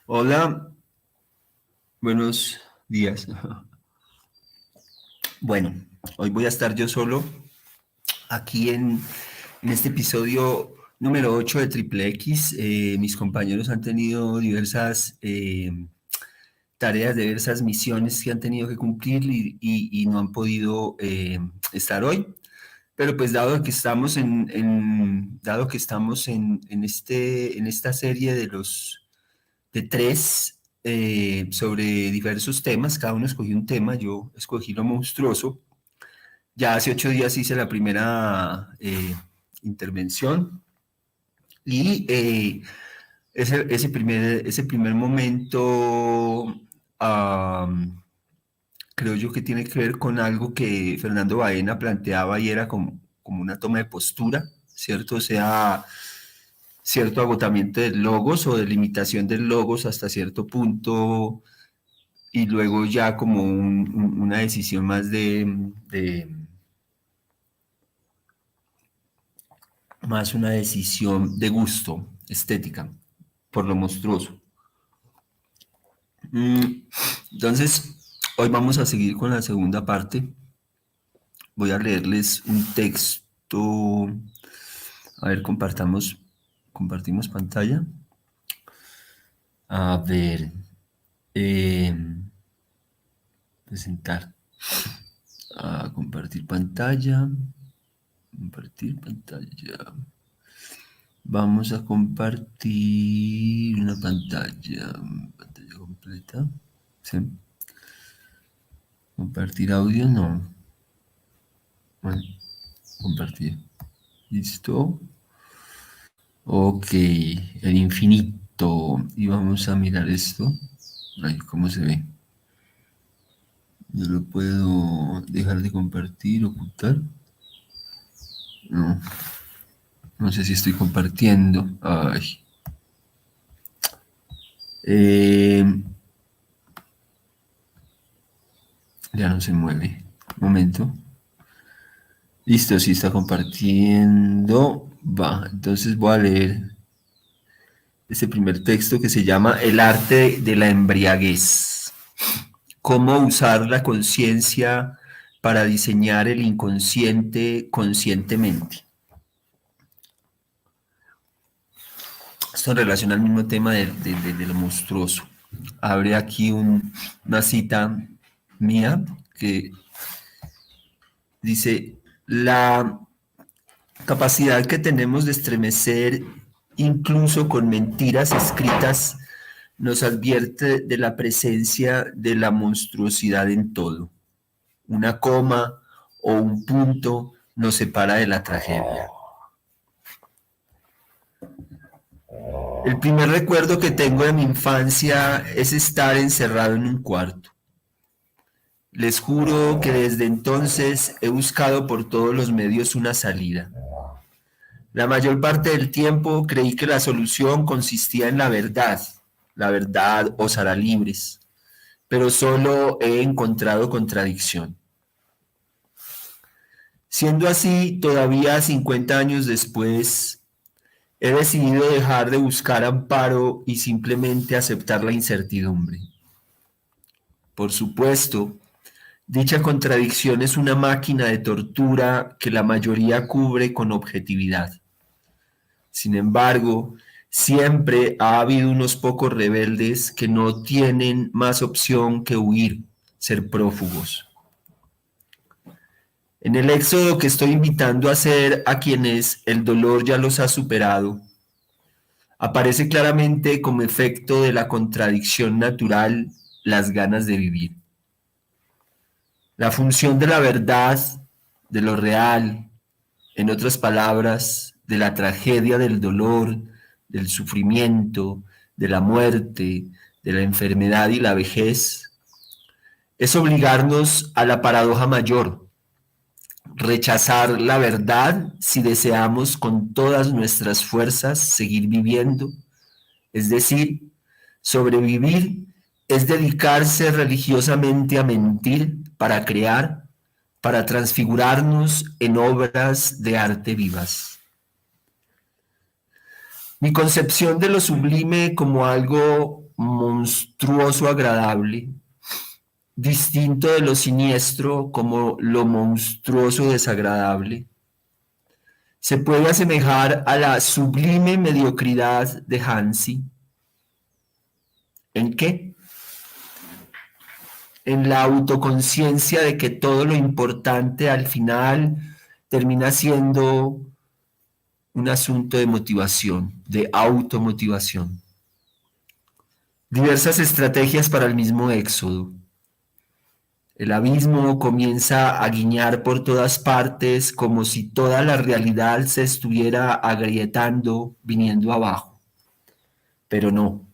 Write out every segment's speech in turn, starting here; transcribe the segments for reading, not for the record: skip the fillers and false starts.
Hola, buenos días. Bueno, hoy voy a estar yo solo aquí en este episodio número 8 de Triple X. Mis compañeros han tenido diversas tareas, diversas misiones que han tenido que cumplir y no han podido estar hoy. Pero pues dado que estamos en esta serie de tres sobre diversos temas, cada uno escogió un tema, yo escogí lo monstruoso. Ya hace 8 días hice la primera intervención y ese primer momento um, creo yo que tiene que ver con algo que Fernando Baena planteaba y era como una toma de postura, ¿cierto? O sea, cierto agotamiento del logos o de limitación del logos hasta cierto punto y luego ya como una decisión más más una decisión de gusto, estética, por lo monstruoso. Entonces, hoy vamos a seguir con la segunda parte. Voy a leerles un texto. A ver, compartimos pantalla. A ver, eh, presentar. Compartir pantalla. Compartir pantalla. Vamos a compartir una pantalla completa. ¿Sí? Compartir audio, no. Bueno, compartir. Listo. Ok, el infinito. Y vamos a mirar esto. Ay, ¿cómo se ve? No lo puedo dejar de compartir, ocultar. No, no sé si estoy compartiendo. Ay. Eh, ya no se mueve. Un momento. Listo, sí está compartiendo. Va, entonces voy a leer este primer texto que se llama El arte de la embriaguez. Cómo usar la conciencia para diseñar el inconsciente conscientemente. Esto en relación al mismo tema de lo monstruoso. Abre aquí una cita mía que dice, la capacidad que tenemos de estremecer incluso con mentiras escritas nos advierte de la presencia de la monstruosidad en todo. Una coma o un punto nos separa de la tragedia. El primer recuerdo que tengo de mi infancia es estar encerrado en un cuarto. Les juro que desde entonces he buscado por todos los medios una salida. La mayor parte del tiempo creí que la solución consistía en la verdad os hará libres, pero solo he encontrado contradicción. Siendo así, todavía 50 años después, he decidido dejar de buscar amparo y simplemente aceptar la incertidumbre. Por supuesto, dicha contradicción es una máquina de tortura que la mayoría cubre con objetividad. Sin embargo, siempre ha habido unos pocos rebeldes que no tienen más opción que huir, ser prófugos. En el éxodo que estoy invitando a hacer a quienes el dolor ya los ha superado, aparece claramente como efecto de la contradicción natural las ganas de vivir. La función de la verdad, de lo real, en otras palabras, de la tragedia del dolor, del sufrimiento, de la muerte, de la enfermedad y la vejez, es obligarnos a la paradoja mayor, rechazar la verdad si deseamos con todas nuestras fuerzas seguir viviendo, es decir, sobrevivir es dedicarse religiosamente a mentir para crear, para transfigurarnos en obras de arte vivas. Mi concepción de lo sublime como algo monstruoso agradable, distinto de lo siniestro como lo monstruoso desagradable. Se puede asemejar a la sublime mediocridad de Hansi. ¿En qué? En la autoconciencia de que todo lo importante al final termina siendo un asunto de motivación, de automotivación. Diversas estrategias para el mismo éxodo. El abismo comienza a guiñar por todas partes como si toda la realidad se estuviera agrietando, viniendo abajo. Pero no,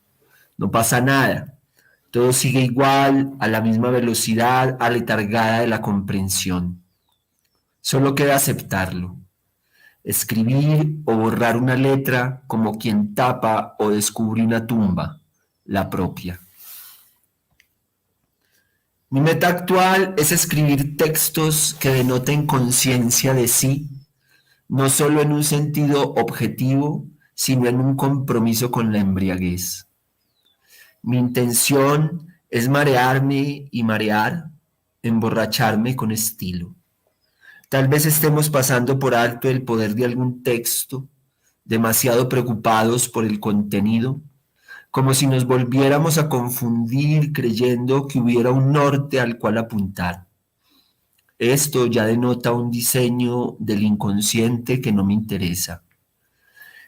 no pasa nada. Todo sigue igual, a la misma velocidad, aletargada de la comprensión. Solo queda aceptarlo. Escribir o borrar una letra como quien tapa o descubre una tumba, la propia. Mi meta actual es escribir textos que denoten conciencia de sí, no solo en un sentido objetivo, sino en un compromiso con la embriaguez. Mi intención es marearme y marear, emborracharme con estilo. Tal vez estemos pasando por alto el poder de algún texto, demasiado preocupados por el contenido, como si nos volviéramos a confundir creyendo que hubiera un norte al cual apuntar. Esto ya denota un diseño del inconsciente que no me interesa.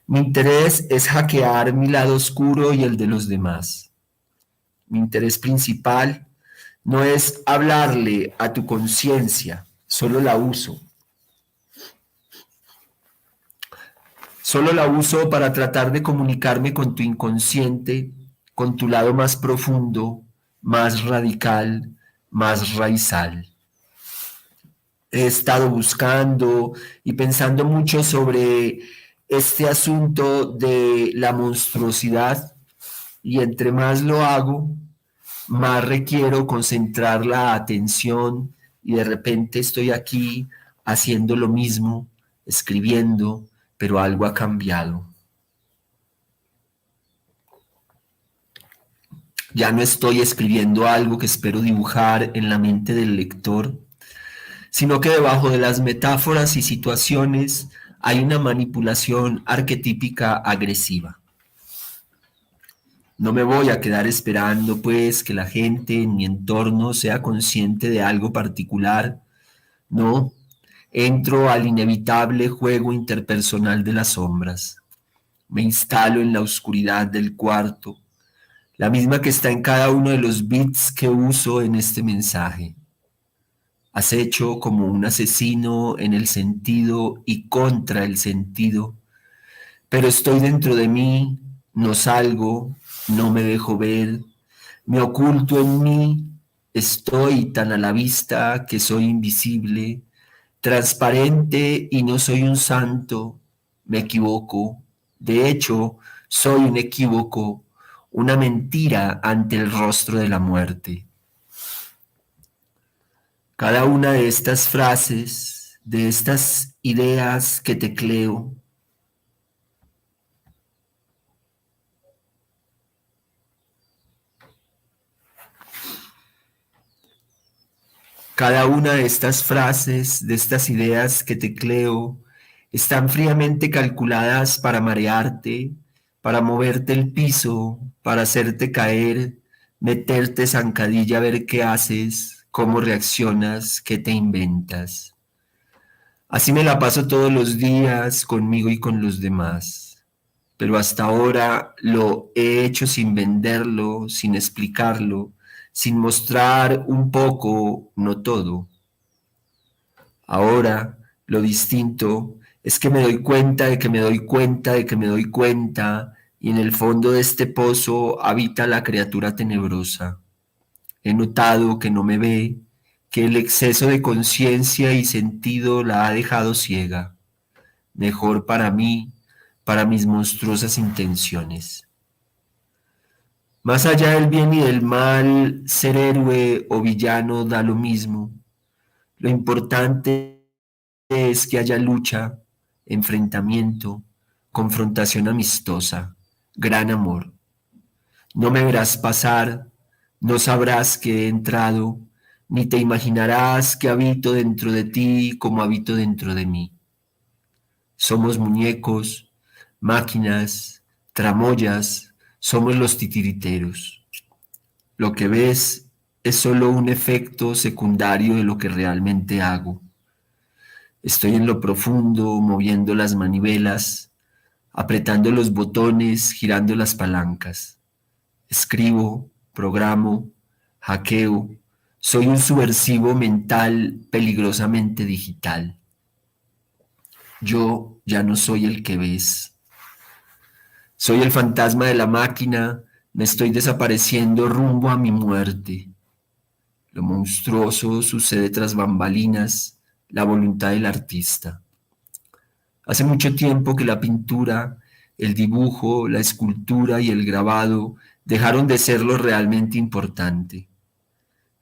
Mi interés es hackear mi lado oscuro y el de los demás. Mi interés principal no es hablarle a tu conciencia, solo la uso. Solo la uso para tratar de comunicarme con tu inconsciente, con tu lado más profundo, más radical, más raizal. He estado buscando y pensando mucho sobre este asunto de la monstruosidad y entre más lo hago, más requiero concentrar la atención y de repente estoy aquí haciendo lo mismo, escribiendo, pero algo ha cambiado. Ya no estoy escribiendo algo que espero dibujar en la mente del lector, sino que debajo de las metáforas y situaciones hay una manipulación arquetípica agresiva. No me voy a quedar esperando, pues, que la gente en mi entorno sea consciente de algo particular. No, entro al inevitable juego interpersonal de las sombras. Me instalo en la oscuridad del cuarto, la misma que está en cada uno de los bits que uso en este mensaje. Acecho como un asesino en el sentido y contra el sentido, pero estoy dentro de mí, no salgo, no me dejo ver, me oculto en mí, estoy tan a la vista que soy invisible, transparente y no soy un santo, me equivoco, de hecho, soy un equívoco, una mentira ante el rostro de la muerte. Cada una de estas frases, de estas ideas que tecleo, cada una de estas frases, de estas ideas que tecleo, están fríamente calculadas para marearte, para moverte el piso, para hacerte caer, meterte zancadilla a ver qué haces, cómo reaccionas, qué te inventas. Así me la paso todos los días conmigo y con los demás, pero hasta ahora lo he hecho sin venderlo, sin explicarlo, sin mostrar un poco, no todo. Ahora lo distinto es que me doy cuenta de que me doy cuenta de que me doy cuenta y en el fondo de este pozo habita la criatura tenebrosa. He notado que no me ve, que el exceso de conciencia y sentido la ha dejado ciega. Mejor para mí, para mis monstruosas intenciones. Más allá del bien y del mal, ser héroe o villano da lo mismo. Lo importante es que haya lucha, enfrentamiento, confrontación amistosa, gran amor. No me verás pasar, no sabrás que he entrado, ni te imaginarás que habito dentro de ti como habito dentro de mí. Somos muñecos, máquinas, tramoyas, somos los titiriteros. Lo que ves es solo un efecto secundario de lo que realmente hago. Estoy en lo profundo, moviendo las manivelas, apretando los botones, girando las palancas. Escribo, programo, hackeo. Soy un subversivo mental peligrosamente digital. Yo ya no soy el que ves. Soy el fantasma de la máquina. Me estoy desapareciendo rumbo a mi muerte. Lo monstruoso sucede tras bambalinas, la voluntad del artista. Hace mucho tiempo que la pintura, el dibujo, la escultura y el grabado dejaron de ser lo realmente importante.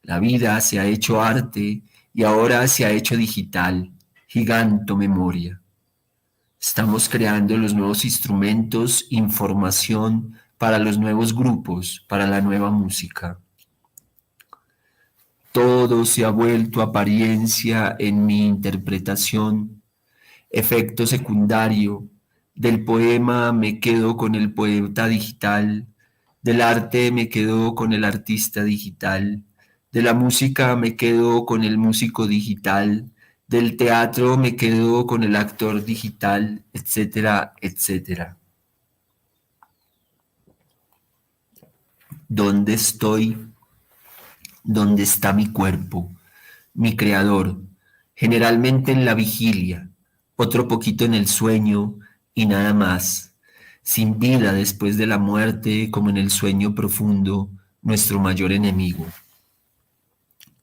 La vida se ha hecho arte y ahora se ha hecho digital, giganto memoria. Estamos creando los nuevos instrumentos, información para los nuevos grupos, para la nueva música. Todo se ha vuelto apariencia en mi interpretación, efecto secundario. Del poema me quedo con el poeta digital, del arte me quedo con el artista digital, de la música me quedo con el músico digital, del teatro me quedo con el actor digital, etcétera, etcétera. ¿Dónde estoy? ¿Dónde está mi cuerpo? Mi creador, generalmente en la vigilia, otro poquito en el sueño y nada más, sin vida después de la muerte como en el sueño profundo, nuestro mayor enemigo.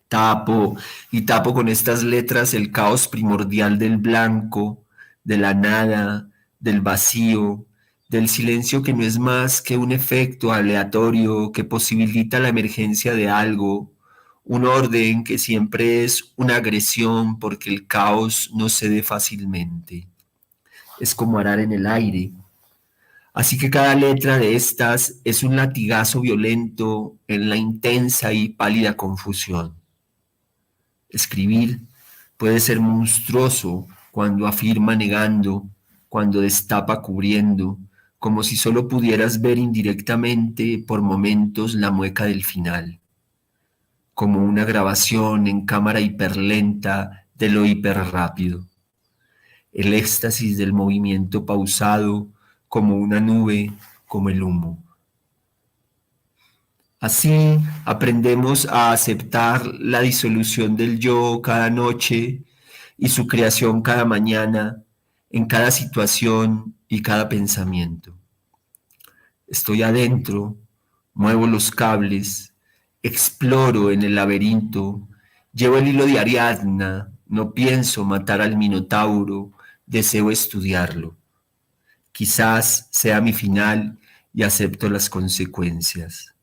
Tapo y tapo con estas letras el caos primordial del blanco, de la nada, del vacío, del silencio que no es más que un efecto aleatorio que posibilita la emergencia de algo, un orden que siempre es una agresión porque el caos no cede fácilmente. Es como arar en el aire. Así que cada letra de estas es un latigazo violento en la intensa y pálida confusión. Escribir puede ser monstruoso cuando afirma negando, cuando destapa cubriendo, como si solo pudieras ver indirectamente por momentos la mueca del final, como una grabación en cámara hiperlenta de lo hiperrápido, el éxtasis del movimiento pausado como una nube, como el humo. Así aprendemos a aceptar la disolución del yo cada noche y su creación cada mañana, en cada situación y cada pensamiento. Estoy adentro, muevo los cables, exploro en el laberinto, llevo el hilo de Ariadna, no pienso matar al Minotauro, deseo estudiarlo. Quizás sea mi final y acepto las consecuencias.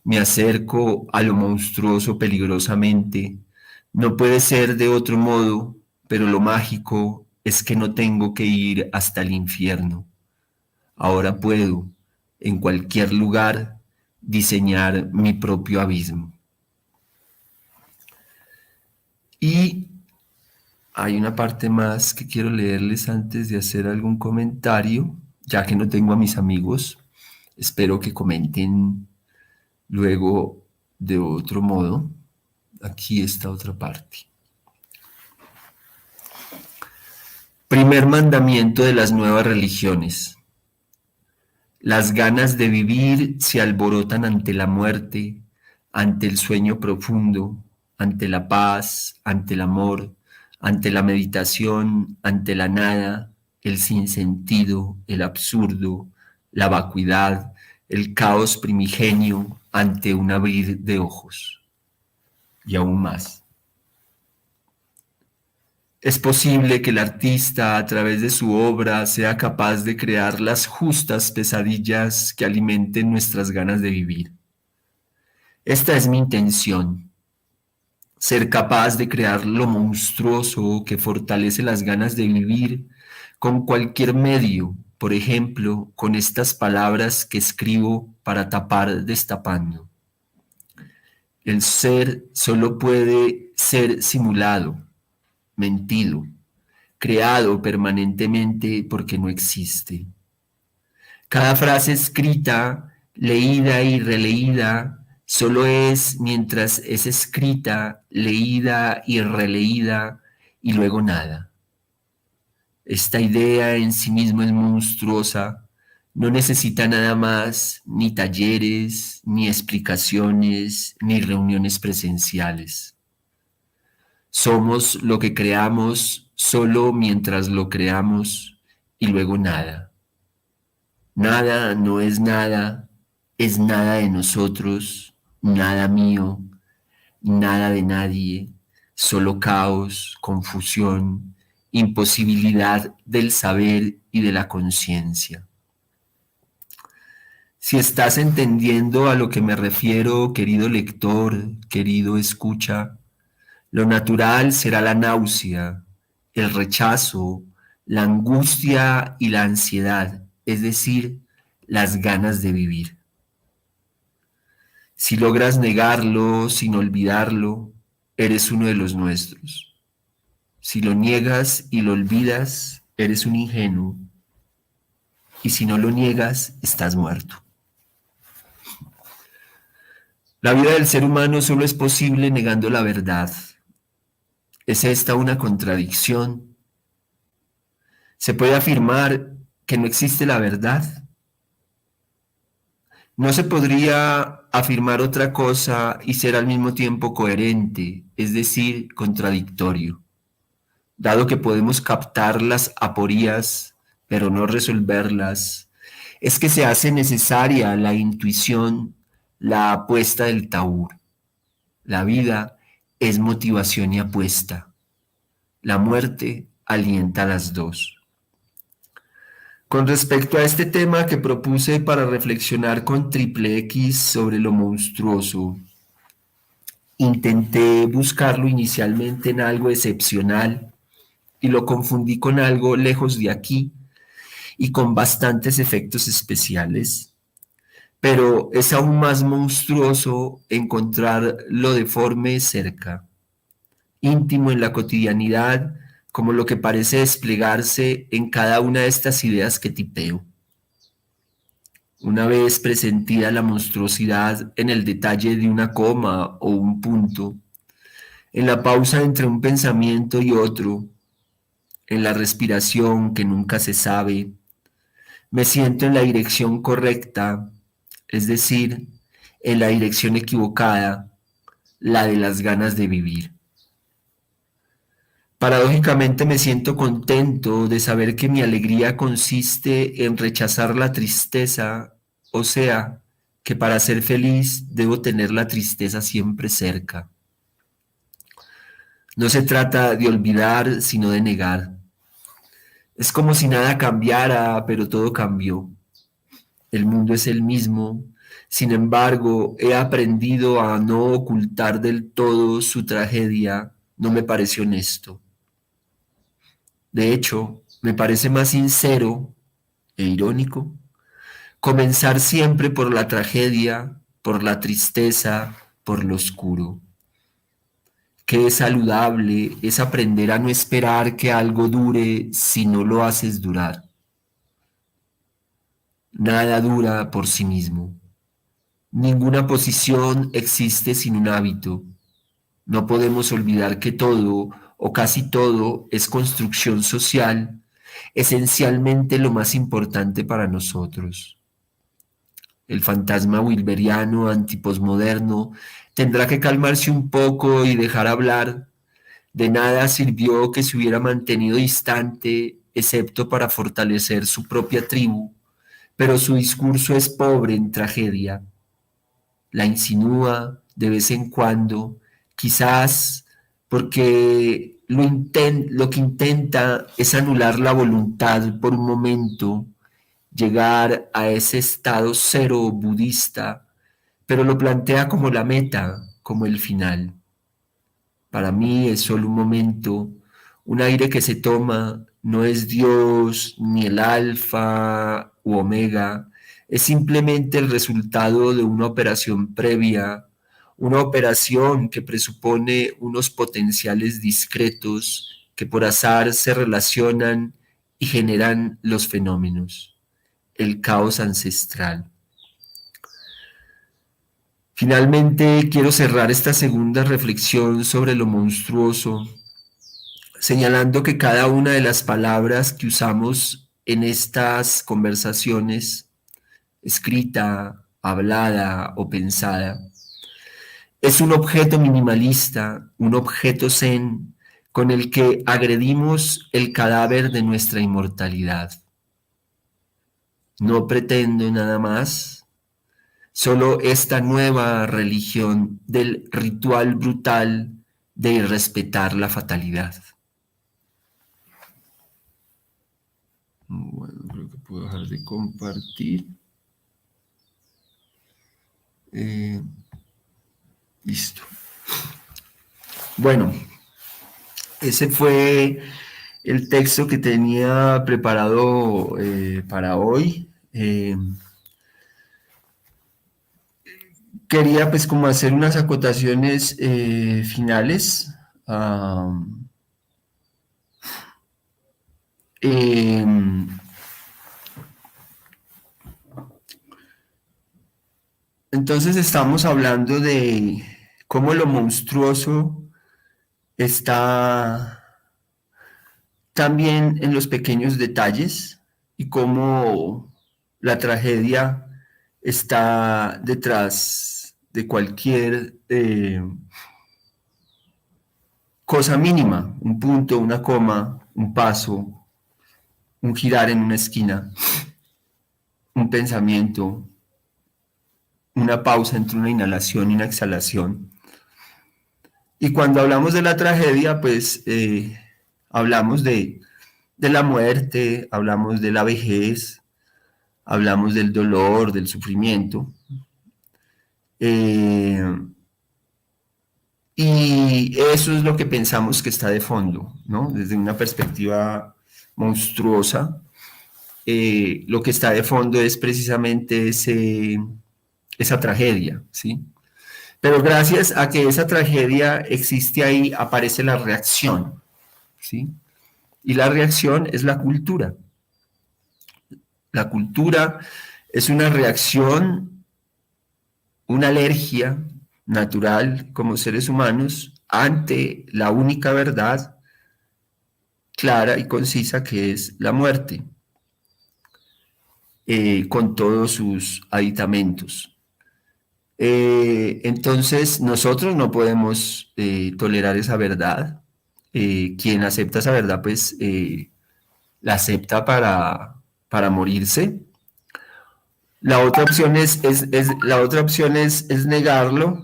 Me acerco a lo monstruoso peligrosamente. No puede ser de otro modo, pero lo mágico es que no tengo que ir hasta el infierno. Ahora puedo, en cualquier lugar, diseñar mi propio abismo. Y hay una parte más que quiero leerles antes de hacer algún comentario, ya que no tengo a mis amigos. Espero que comenten luego de otro modo. Aquí está otra parte. Primer mandamiento de las nuevas religiones. Las ganas de vivir se alborotan ante la muerte, ante el sueño profundo, ante la paz, ante el amor, ante la meditación, ante la nada, el sinsentido, el absurdo, la vacuidad, el caos primigenio, ante un abrir de ojos. Y aún más. Es posible que el artista, a través de su obra, sea capaz de crear las justas pesadillas que alimenten nuestras ganas de vivir. Esta es mi intención, ser capaz de crear lo monstruoso que fortalece las ganas de vivir con cualquier medio, por ejemplo, con estas palabras que escribo para tapar destapando. El ser solo puede ser simulado, mentido, creado permanentemente porque no existe. Cada frase escrita, leída y releída, solo es mientras es escrita, leída y releída y luego nada. Esta idea en sí misma es monstruosa, no necesita nada más, ni talleres, ni explicaciones, ni reuniones presenciales. Somos lo que creamos solo mientras lo creamos y luego nada. Nada no es nada de nosotros, nada mío, nada de nadie, solo caos, confusión, imposibilidad del saber y de la conciencia. Si estás entendiendo a lo que me refiero, querido lector, querido escucha, lo natural será la náusea, el rechazo, la angustia y la ansiedad, es decir, las ganas de vivir. Si logras negarlo sin olvidarlo, eres uno de los nuestros. Si lo niegas y lo olvidas, eres un ingenuo. Y si no lo niegas, estás muerto. La vida del ser humano solo es posible negando la verdad. ¿Es esta una contradicción? ¿Se puede afirmar que no existe la verdad? No se podría afirmar otra cosa y ser al mismo tiempo coherente, es decir, contradictorio, dado que podemos captar las aporías, pero no resolverlas. Es que se hace necesaria la intuición, la apuesta del taur. La vida es motivación y apuesta. La muerte alienta a las dos. Con respecto a este tema que propuse para reflexionar con Triple X sobre lo monstruoso, intenté buscarlo inicialmente en algo excepcional y lo confundí con algo lejos de aquí y con bastantes efectos especiales, pero es aún más monstruoso encontrar lo deforme cerca, íntimo en la cotidianidad, como lo que parece desplegarse en cada una de estas ideas que tipeo. Una vez presentida la monstruosidad en el detalle de una coma o un punto, en la pausa entre un pensamiento y otro, en la respiración que nunca se sabe, me siento en la dirección correcta, es decir, en la dirección equivocada, la de las ganas de vivir. Paradójicamente me siento contento de saber que mi alegría consiste en rechazar la tristeza, o sea, que para ser feliz debo tener la tristeza siempre cerca. No se trata de olvidar, sino de negar. Es como si nada cambiara, pero todo cambió. El mundo es el mismo. Sin embargo, he aprendido a no ocultar del todo su tragedia. No me parece honesto. De hecho, me parece más sincero e irónico comenzar siempre por la tragedia, por la tristeza, por lo oscuro. Qué saludable es aprender a no esperar que algo dure si no lo haces durar. Nada dura por sí mismo. Ninguna posición existe sin un hábito. No podemos olvidar que todo o casi todo es construcción social, esencialmente lo más importante para nosotros. El fantasma wilberiano antiposmoderno tendrá que calmarse un poco y dejar hablar. De nada sirvió que se hubiera mantenido distante, excepto para fortalecer su propia tribu, pero su discurso es pobre en tragedia. La insinúa de vez en cuando, quizás porque lo que intenta es anular la voluntad por un momento, llegar a ese estado cero budista, pero lo plantea como la meta, como el final. Para mí es solo un momento, un aire que se toma no es Dios ni el alfa u omega, es simplemente el resultado de una operación previa, una operación que presupone unos potenciales discretos que por azar se relacionan y generan los fenómenos, el caos ancestral. Finalmente, quiero cerrar esta segunda reflexión sobre lo monstruoso, señalando que cada una de las palabras que usamos en estas conversaciones, escrita, hablada o pensada, es un objeto minimalista, un objeto zen con el que agredimos el cadáver de nuestra inmortalidad. No pretendo nada más, solo esta nueva religión del ritual brutal de irrespetar la fatalidad. Bueno, creo que puedo dejar de compartir. Listo. Bueno, ese fue el texto que tenía preparado para hoy. Quería pues como hacer unas acotaciones finales. Entonces estamos hablando de cómo lo monstruoso está también en los pequeños detalles y cómo la tragedia está detrás de cualquier cosa mínima, un punto, una coma, un paso, un girar en una esquina, un pensamiento, una pausa entre una inhalación y una exhalación. Y cuando hablamos de la tragedia, pues hablamos de la muerte, hablamos de la vejez, hablamos del dolor, del sufrimiento. Y eso es lo que pensamos que está de fondo, ¿no? Desde una perspectiva monstruosa, lo que está de fondo es precisamente esa tragedia, ¿sí? Pero gracias a que esa tragedia existe ahí, aparece la reacción, ¿sí? Y la reacción es la cultura. La cultura es una reacción, una alergia natural como seres humanos ante la única verdad clara y concisa que es la muerte, con todos sus aditamentos. Entonces nosotros no podemos tolerar esa verdad. Quien acepta esa verdad, pues la acepta para morirse. La otra opción la otra opción es negarlo.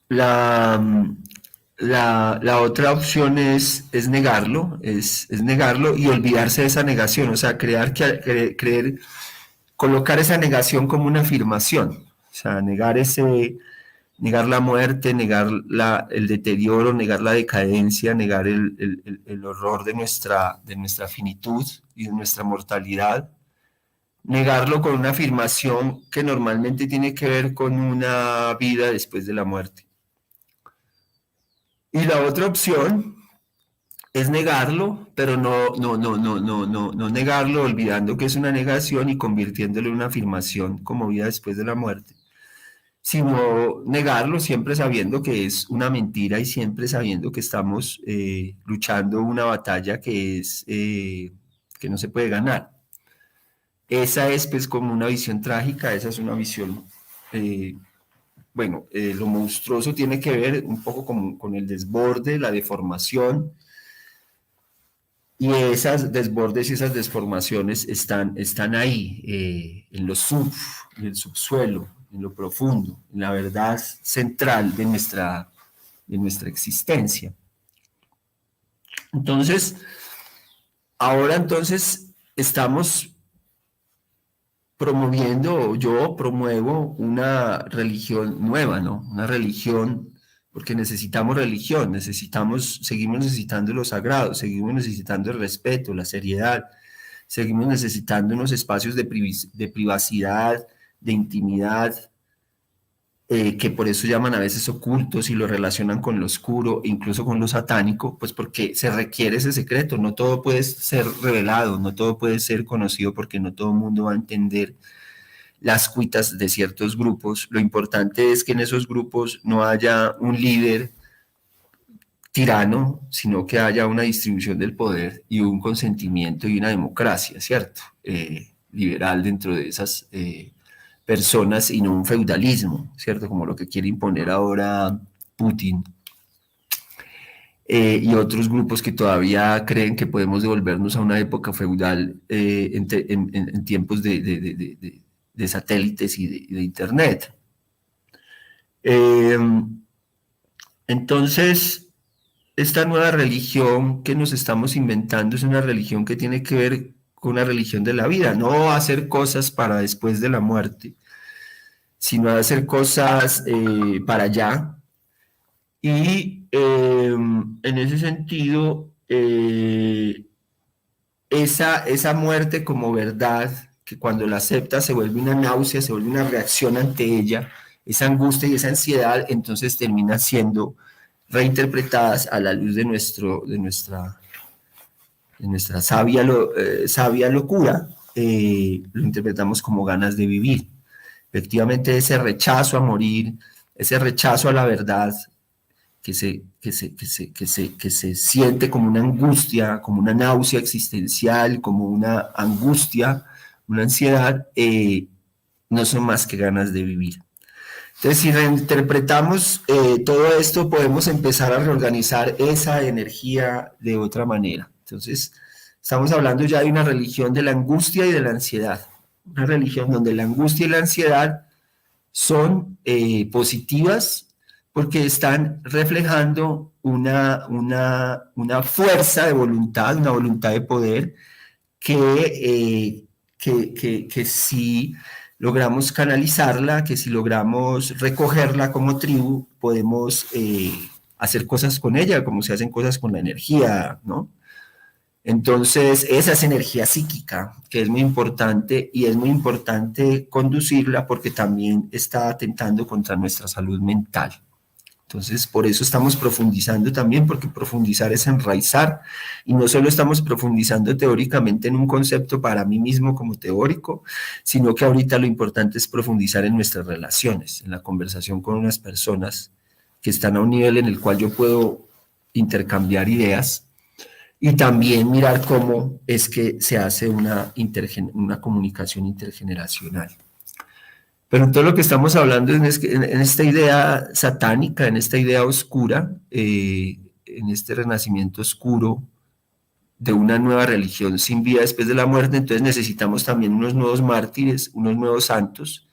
La, la otra opción es negarlo, es negarlo y olvidarse de esa negación, o sea, creer, colocar esa negación como una afirmación, o sea, negar la muerte, negar el deterioro, negar la decadencia, negar el horror de nuestra finitud y de nuestra mortalidad, negarlo con una afirmación que normalmente tiene que ver con una vida después de la muerte. Y la otra opción es negarlo, pero no negarlo olvidando que es una negación y convirtiéndolo en una afirmación como vida después de la muerte, sino negarlo siempre sabiendo que es una mentira y siempre sabiendo que estamos luchando una batalla que no se puede ganar. Esa es pues como una visión trágica, esa es una visión lo monstruoso tiene que ver un poco con el desborde, la deformación, y esas desbordes y esas deformaciones están ahí, en el subsuelo, en lo profundo, en la verdad central de nuestra existencia. Entonces, ahora entonces estamos promoviendo, yo promuevo una religión nueva, ¿no? Una religión, porque necesitamos religión, seguimos necesitando lo sagrado, seguimos necesitando el respeto, la seriedad, seguimos necesitando unos espacios de privacidad, de intimidad, que por eso llaman a veces ocultos y lo relacionan con lo oscuro, incluso con lo satánico, pues porque se requiere ese secreto, no todo puede ser revelado, no todo puede ser conocido porque no todo el mundo va a entender las cuitas de ciertos grupos. Lo importante es que en esos grupos no haya un líder tirano, sino que haya una distribución del poder y un consentimiento y una democracia, ¿cierto? Liberal dentro de esas personas y no un feudalismo, ¿cierto? Como lo que quiere imponer ahora Putin. Y otros grupos que todavía creen que podemos devolvernos a una época feudal en tiempos de satélites y de Internet. Eh, entonces, esta nueva religión que nos estamos inventando es una religión que tiene que ver con una religión de la vida, no hacer cosas para después de la muerte, sino hacer cosas para allá. Y en ese sentido, esa muerte como verdad, que cuando la acepta se vuelve una náusea, se vuelve una reacción ante ella, esa angustia y esa ansiedad, entonces termina siendo reinterpretadas a la luz de nuestra sabia locura, lo interpretamos como ganas de vivir. Efectivamente, ese rechazo a morir, ese rechazo a la verdad, que se siente como una angustia, como una náusea existencial, como una angustia, una ansiedad, no son más que ganas de vivir. Entonces, si reinterpretamos todo esto, podemos empezar a reorganizar esa energía de otra manera. Entonces, estamos hablando ya de una religión de la angustia y de la ansiedad. Una religión donde la angustia y la ansiedad son positivas porque están reflejando una fuerza de voluntad, una voluntad de poder que si logramos canalizarla, que si logramos recogerla como tribu, podemos hacer cosas con ella, como se hacen cosas con la energía, ¿no? Entonces, esa es energía psíquica, que es muy importante y es muy importante conducirla porque también está atentando contra nuestra salud mental. Entonces, por eso estamos profundizando también, porque profundizar es enraizar, y no solo estamos profundizando teóricamente en un concepto para mí mismo como teórico, sino que ahorita lo importante es profundizar en nuestras relaciones, en la conversación con unas personas que están a un nivel en el cual yo puedo intercambiar ideas y también mirar cómo es que se hace una comunicación intergeneracional. Pero en todo lo que estamos hablando en esta idea satánica, en esta idea oscura, en este renacimiento oscuro de una nueva religión sin vida después de la muerte, entonces necesitamos también unos nuevos mártires, unos nuevos santos.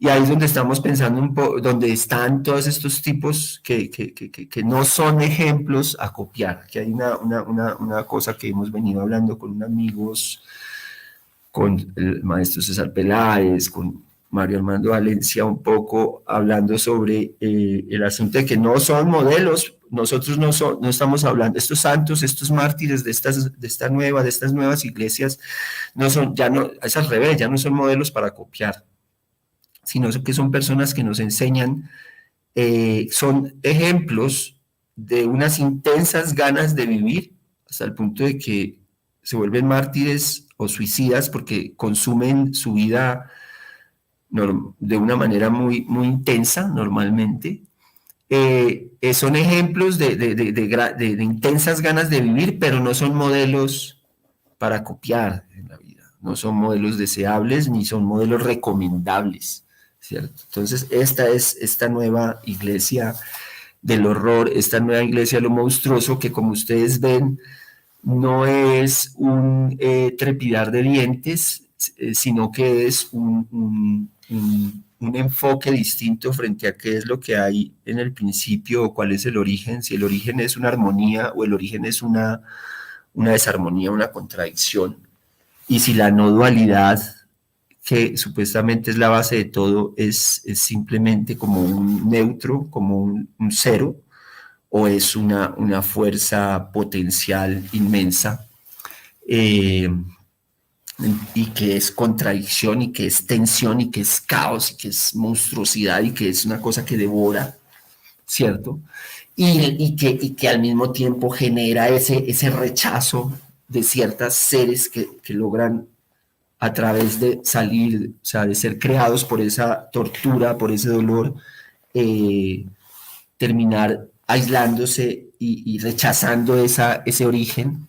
Y ahí es donde estamos pensando donde están todos estos tipos que no son ejemplos a copiar, que hay una cosa que hemos venido hablando con amigos, con el maestro César Peláez, con Mario Armando Valencia, un poco hablando sobre el asunto de que no son modelos, nosotros no estamos hablando, estos santos, estos mártires de estas nuevas iglesias, es al revés, ya no son modelos para copiar, sino que son personas que nos enseñan, son ejemplos de unas intensas ganas de vivir, hasta el punto de que se vuelven mártires o suicidas porque consumen su vida de una manera muy, muy intensa normalmente. Son ejemplos de intensas ganas de vivir, pero no son modelos para copiar en la vida, no son modelos deseables ni son modelos recomendables, ¿cierto? Entonces, esta nueva iglesia del horror, esta nueva iglesia de lo monstruoso, que como ustedes ven, no es un trepidar de dientes, sino que es un enfoque distinto frente a qué es lo que hay en el principio o cuál es el origen, si el origen es una armonía o el origen es una desarmonía, una contradicción, y si la no dualidad que supuestamente es la base de todo, es simplemente como un neutro, como un cero, o es una fuerza potencial inmensa, eh, y que es contradicción, y que es tensión, y que es caos, y que es monstruosidad, y que es una cosa que devora, ¿cierto? Y que al mismo tiempo genera ese rechazo de ciertas seres que logran a través de salir, o sea, de ser creados por esa tortura, por ese dolor, eh, terminar aislándose y rechazando ese origen,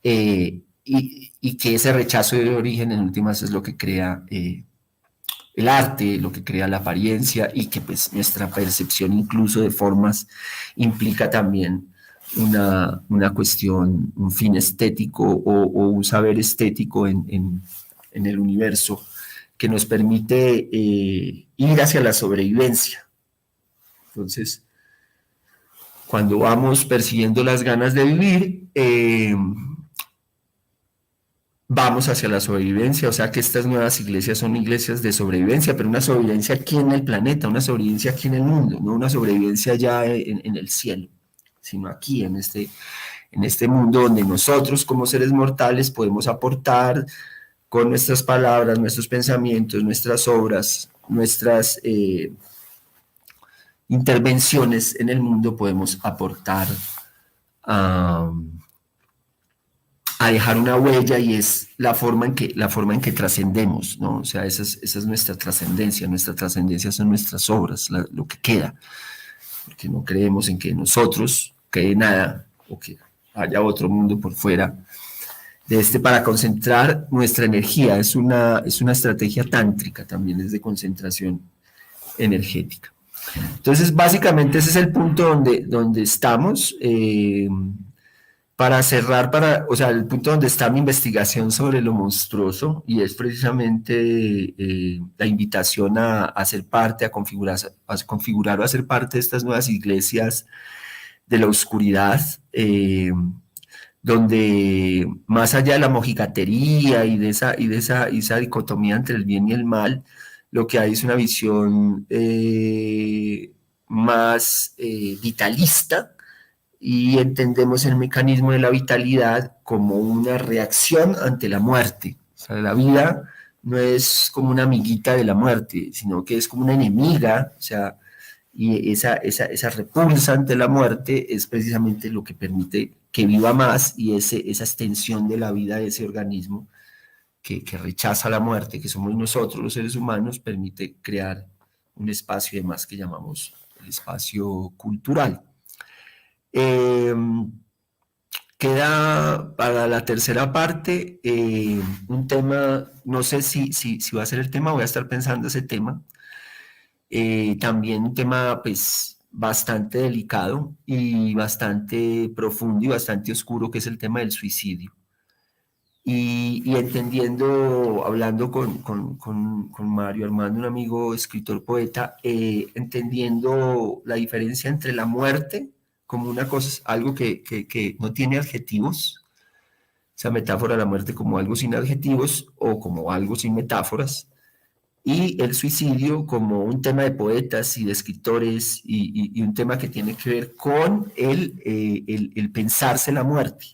y que ese rechazo de origen en últimas es lo que crea el arte, lo que crea la apariencia, y que pues nuestra percepción incluso de formas implica también una cuestión, un fin estético o un saber estético en el universo que nos permite ir hacia la sobrevivencia. Entonces, cuando vamos persiguiendo las ganas de vivir, vamos hacia la sobrevivencia, o sea que estas nuevas iglesias son iglesias de sobrevivencia, pero una sobrevivencia aquí en el planeta, una sobrevivencia aquí en el mundo, no una sobrevivencia ya en el cielo, sino aquí en este mundo donde nosotros como seres mortales podemos aportar con nuestras palabras, nuestros pensamientos, nuestras obras, nuestras intervenciones en el mundo, podemos aportar a dejar una huella, y es la forma en que trascendemos, ¿no? O sea, esa es nuestra trascendencia son nuestras obras, lo que queda, porque no creemos en que nosotros quede nada o que haya otro mundo por fuera de para concentrar nuestra energía. Es una estrategia tántrica también, es de concentración energética. Entonces, básicamente ese es el punto donde estamos. Para cerrar, o sea, el punto donde está mi investigación sobre lo monstruoso, y es precisamente la invitación a ser parte, a configurar o a ser parte de estas nuevas iglesias de la oscuridad, donde más allá de la mojigatería y de esa dicotomía entre el bien y el mal, lo que hay es una visión más vitalista, y entendemos el mecanismo de la vitalidad como una reacción ante la muerte. O sea, la vida no es como una amiguita de la muerte, sino que es como una enemiga, o sea, y esa repulsa ante la muerte es precisamente lo que permite que viva más, y esa extensión de la vida de ese organismo que rechaza la muerte, que somos nosotros los seres humanos, permite crear un espacio de más que llamamos el espacio cultural. Eh, Queda para la tercera parte un tema, no sé si va a ser el tema, voy a estar pensando ese tema. También un tema pues bastante delicado y bastante profundo y bastante oscuro, que es el tema del suicidio. Y entendiendo, hablando con Mario Armando, un amigo escritor poeta, entendiendo la diferencia entre la muerte como una cosa, algo que no tiene adjetivos, esa metáfora de la muerte como algo sin adjetivos o como algo sin metáforas, y el suicidio como un tema de poetas y de escritores, y un tema que tiene que ver con el pensarse la muerte.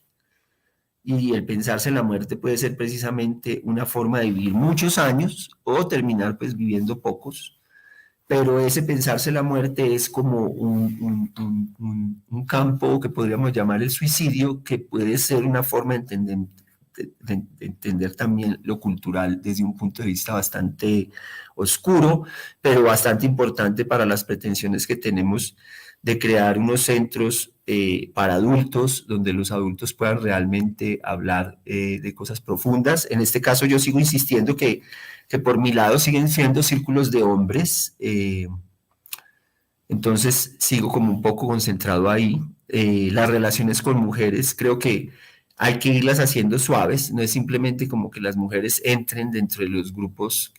Y el pensarse en la muerte puede ser precisamente una forma de vivir muchos años o terminar pues viviendo pocos, pero ese pensarse la muerte es como un campo que podríamos llamar el suicidio, que puede ser una forma de entender también lo cultural desde un punto de vista bastante oscuro, pero bastante importante para las pretensiones que tenemos de crear unos centros para adultos, donde los adultos puedan realmente hablar de cosas profundas. En este caso yo sigo insistiendo que por mi lado siguen siendo círculos de hombres, entonces sigo como un poco concentrado ahí. Las relaciones con mujeres creo que hay que irlas haciendo suaves, no es simplemente como que las mujeres entren dentro de los grupos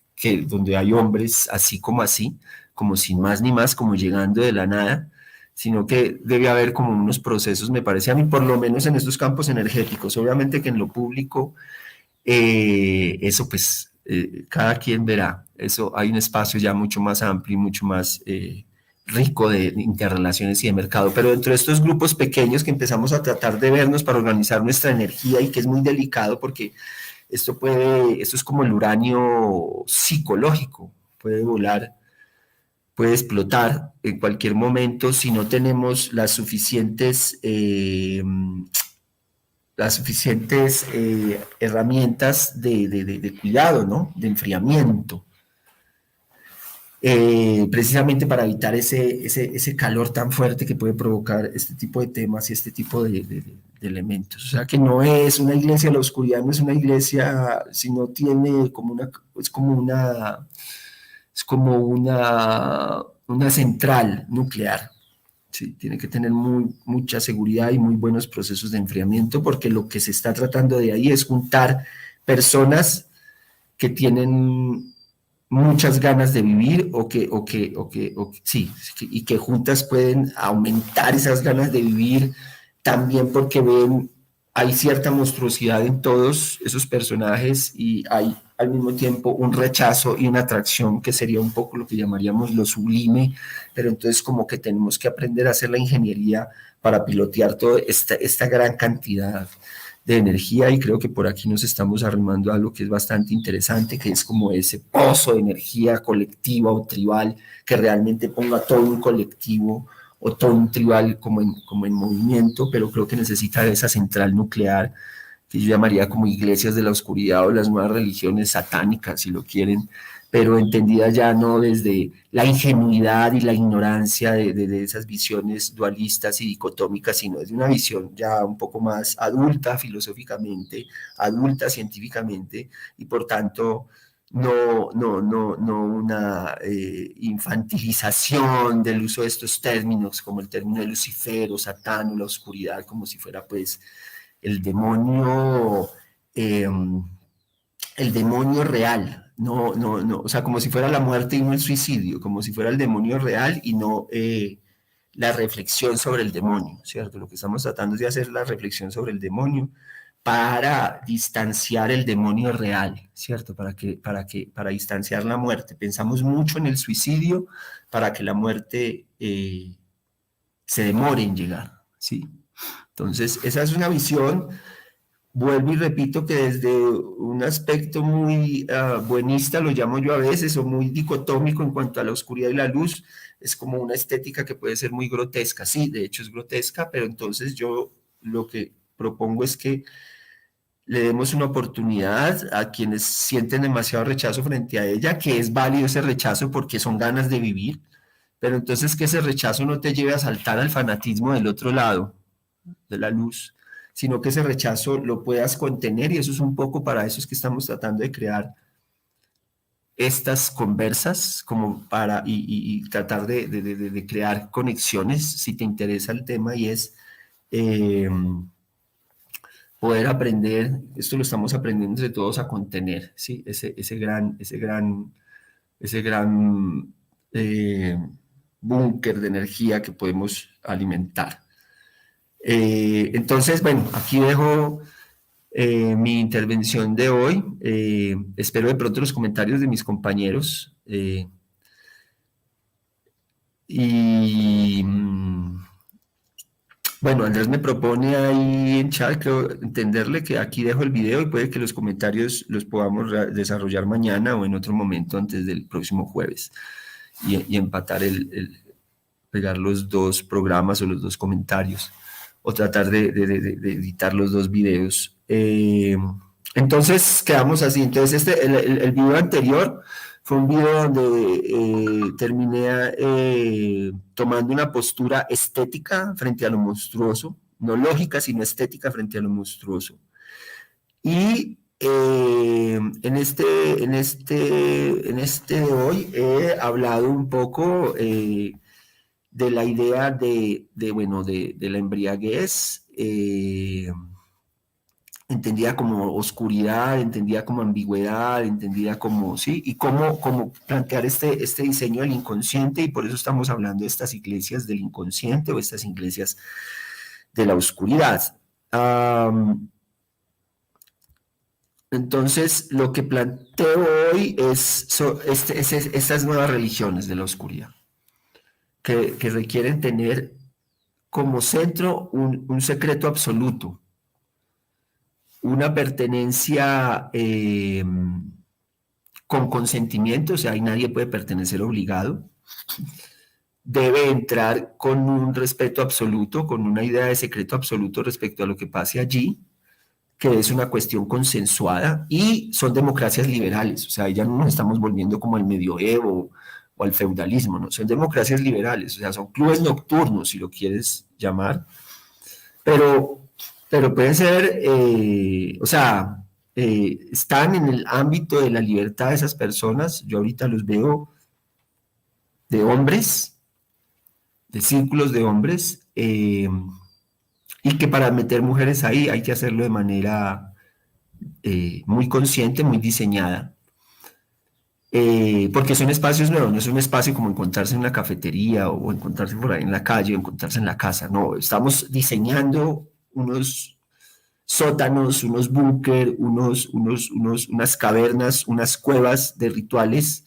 donde hay hombres así, como sin más ni más, como llegando de la nada, sino que debe haber como unos procesos, me parece a mí, por lo menos en estos campos energéticos. Obviamente que en lo público eso pues cada quien verá. Eso hay un espacio ya mucho más amplio y mucho más rico de interrelaciones y de mercado, pero dentro de estos grupos pequeños que empezamos a tratar de vernos para organizar nuestra energía y que es muy delicado porque esto es como el uranio psicológico, puede volar, puede explotar en cualquier momento si no tenemos las suficientes herramientas de cuidado, ¿no? De enfriamiento. Precisamente para evitar ese calor tan fuerte que puede provocar este tipo de temas y este tipo de elementos. O sea que no es una iglesia, la oscuridad no es una iglesia, sino tiene como una central nuclear. Sí, tiene que tener mucha seguridad y muy buenos procesos de enfriamiento porque lo que se está tratando de ahí es juntar personas que tienen muchas ganas de vivir sí, y que juntas pueden aumentar esas ganas de vivir también porque hay cierta monstruosidad en todos esos personajes y hay al mismo tiempo un rechazo y una atracción que sería un poco lo que llamaríamos lo sublime, pero entonces como que tenemos que aprender a hacer la ingeniería para pilotear toda esta gran cantidad de energía y creo que por aquí nos estamos arrimando a algo que es bastante interesante, que es como ese pozo de energía colectiva o tribal que realmente ponga todo un colectivo o todo un tribal como en movimiento, pero creo que necesita esa central nuclear que yo llamaría como iglesias de la oscuridad o las nuevas religiones satánicas, si lo quieren, pero entendida ya no desde la ingenuidad y la ignorancia de esas visiones dualistas y dicotómicas, sino desde una visión ya un poco más adulta filosóficamente, adulta científicamente, y por tanto no una infantilización del uso de estos términos, como el término de Lucifer o Satán o la oscuridad, como si fuera pues el demonio, eh, el demonio real, o sea, como si fuera la muerte y no el suicidio, como si fuera el demonio real y no la reflexión sobre el demonio, ¿cierto? Lo que estamos tratando es de hacer la reflexión sobre el demonio para distanciar el demonio real, ¿cierto? Para distanciar la muerte. Pensamos mucho en el suicidio para que la muerte se demore en llegar, ¿sí? Entonces, esa es una visión. Vuelvo y repito que desde un aspecto muy buenista, lo llamo yo a veces, o muy dicotómico en cuanto a la oscuridad y la luz, es como una estética que puede ser muy grotesca. Sí, de hecho es grotesca, pero entonces yo lo que propongo es que le demos una oportunidad a quienes sienten demasiado rechazo frente a ella, que es válido ese rechazo porque son ganas de vivir, pero entonces que ese rechazo no te lleve a saltar al fanatismo del otro lado de la luz, sino que ese rechazo lo puedas contener y eso es un poco para eso es que estamos tratando de crear estas conversas como y tratar de crear conexiones si te interesa el tema y es eh, poder aprender, esto lo estamos aprendiendo entre todos a contener, ¿sí? Ese gran eh, búnker de energía que podemos alimentar. Entonces, bueno, aquí dejo mi intervención de hoy. Espero de pronto los comentarios de mis compañeros. Y bueno, Andrés me propone ahí en chat, creo entenderle que aquí dejo el video y puede que los comentarios los podamos desarrollar mañana o en otro momento antes del próximo jueves y empatar pegar los dos programas o los dos comentarios o tratar de editar los dos videos. Entonces quedamos así. Entonces el video anterior fue un video donde terminé tomando una postura estética frente a lo monstruoso, no lógica, sino estética frente a lo monstruoso. Y en este de hoy he hablado un poco de la idea de la embriaguez, entendida como oscuridad, entendida como ambigüedad, entendida como, sí, y cómo plantear este diseño del inconsciente, y por eso estamos hablando de estas iglesias del inconsciente o estas iglesias de la oscuridad. Entonces, lo que planteo hoy es estas nuevas religiones de la oscuridad, que requieren tener como centro un secreto absoluto, una pertenencia con consentimiento, o sea, ahí nadie puede pertenecer obligado, debe entrar con un respeto absoluto, con una idea de secreto absoluto respecto a lo que pase allí, que es una cuestión consensuada, y son democracias liberales, o sea, ya no nos estamos volviendo como al medioevo o al feudalismo, ¿no? Son democracias liberales, o sea, son clubes nocturnos, si lo quieres llamar, pero, pero pueden ser, o sea, están en el ámbito de la libertad de esas personas. Yo ahorita los veo de hombres, de círculos de hombres, y que para meter mujeres ahí hay que hacerlo de manera muy consciente, muy diseñada, porque son espacios nuevos, no es un espacio como encontrarse en una cafetería o encontrarse por ahí en la calle o encontrarse en la casa, no, estamos diseñando unos sótanos, unos búnker, unas cavernas, unas cuevas de rituales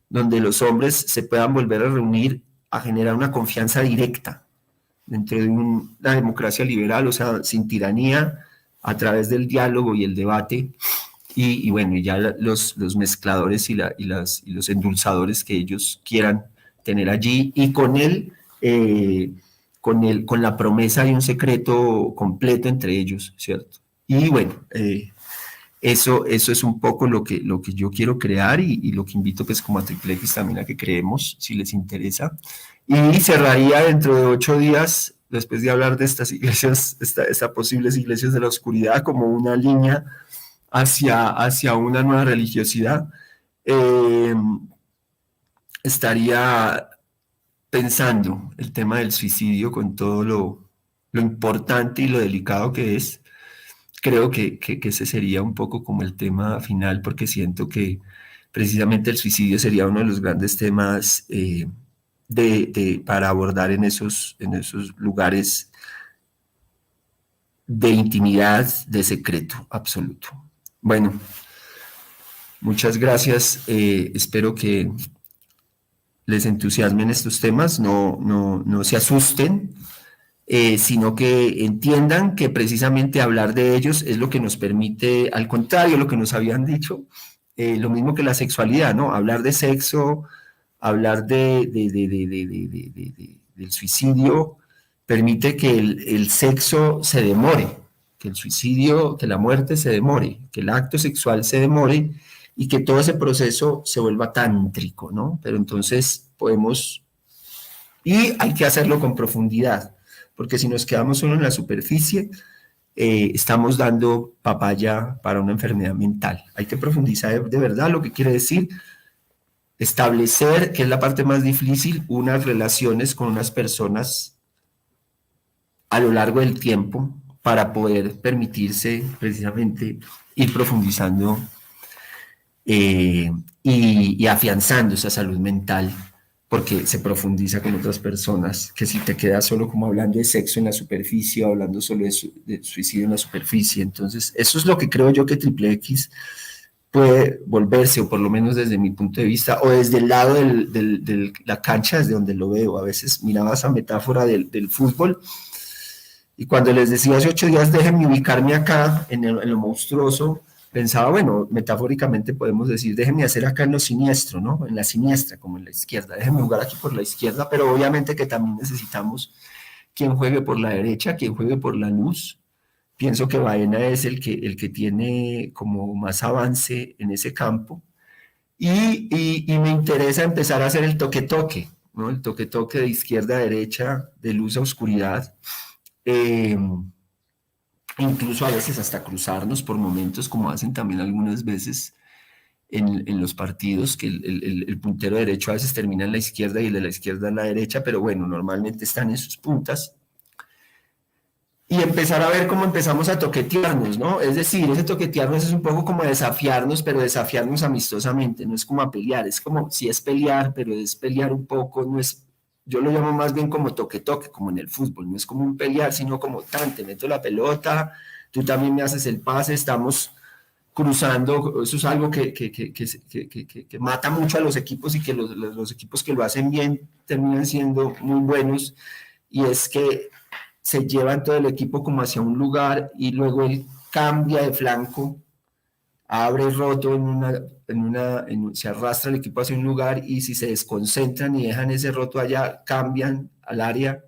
donde los hombres se puedan volver a reunir a generar una confianza directa dentro de una democracia liberal, o sea, sin tiranía, a través del diálogo y el debate, y bueno, y ya los mezcladores y los endulzadores que ellos quieran tener allí, y con la promesa de un secreto completo entre ellos, ¿cierto? Y bueno, eso es un poco lo que yo quiero crear y lo que invito pues como a Triple X también a que creemos, si les interesa. Y cerraría dentro de 8 días, después de hablar de estas iglesias, estas posibles iglesias de la oscuridad, como una línea hacia una nueva religiosidad. Eh, Estaría pensando el tema del suicidio con todo lo importante y lo delicado que es. Creo que ese sería un poco como el tema final, porque siento que precisamente el suicidio sería uno de los grandes temas para abordar en esos lugares de intimidad, de secreto absoluto. Bueno, muchas gracias. Espero que les entusiasmen estos temas, no se asusten, sino que entiendan que precisamente hablar de ellos es lo que nos permite, al contrario, lo que nos habían dicho, lo mismo que la sexualidad, ¿no? Hablar de sexo, hablar del suicidio, permite que el sexo se demore, que el suicidio, que la muerte se demore, que el acto sexual se demore y que todo ese proceso se vuelva tántrico, ¿no? Pero entonces podemos, y hay que hacerlo con profundidad, porque si nos quedamos solo en la superficie, estamos dando papaya para una enfermedad mental. Hay que profundizar de verdad lo que quiere decir establecer, que es la parte más difícil, unas relaciones con unas personas a lo largo del tiempo para poder permitirse precisamente ir profundizando y afianzando esa salud mental, porque se profundiza con otras personas, que si te quedas solo como hablando de sexo en la superficie, o hablando solo de suicidio en la superficie. Entonces, eso es lo que creo yo que Triple X puede volverse, o por lo menos desde mi punto de vista, o desde el lado de la cancha, desde donde lo veo. A veces miraba esa metáfora del fútbol, y cuando les decía hace 8 días, déjenme ubicarme acá en lo monstruoso, pensaba, bueno, metafóricamente podemos decir, déjenme hacer acá en lo siniestro, ¿no? En la siniestra, como en la izquierda, déjenme jugar aquí por la izquierda, pero obviamente que también necesitamos quien juegue por la derecha, quien juegue por la luz. Pienso que Baena es el que tiene como más avance en ese campo. Y me interesa empezar a hacer el toque-toque, ¿no? El toque-toque de izquierda a derecha, de luz a oscuridad. Eh, Incluso a veces hasta cruzarnos por momentos, como hacen también algunas veces en los partidos, que el puntero derecho a veces termina en la izquierda y el de la izquierda en la derecha, pero bueno, normalmente están en sus puntas. Y empezar a ver cómo empezamos a toquetearnos, ¿no? Es decir, ese toquetearnos es un poco como desafiarnos, pero desafiarnos amistosamente, no es como a pelear, es como, sí es pelear, pero es pelear un poco, no es, yo lo llamo más bien como toque-toque, como en el fútbol, no es como un pelear, sino como tan, te meto la pelota, tú también me haces el pase, estamos cruzando, eso es algo que mata mucho a los equipos y que los equipos que lo hacen bien terminan siendo muy buenos, y es que se llevan todo el equipo como hacia un lugar y luego él cambia de flanco, abre roto se arrastra el equipo hacia un lugar, y si se desconcentran y dejan ese roto allá, cambian al área.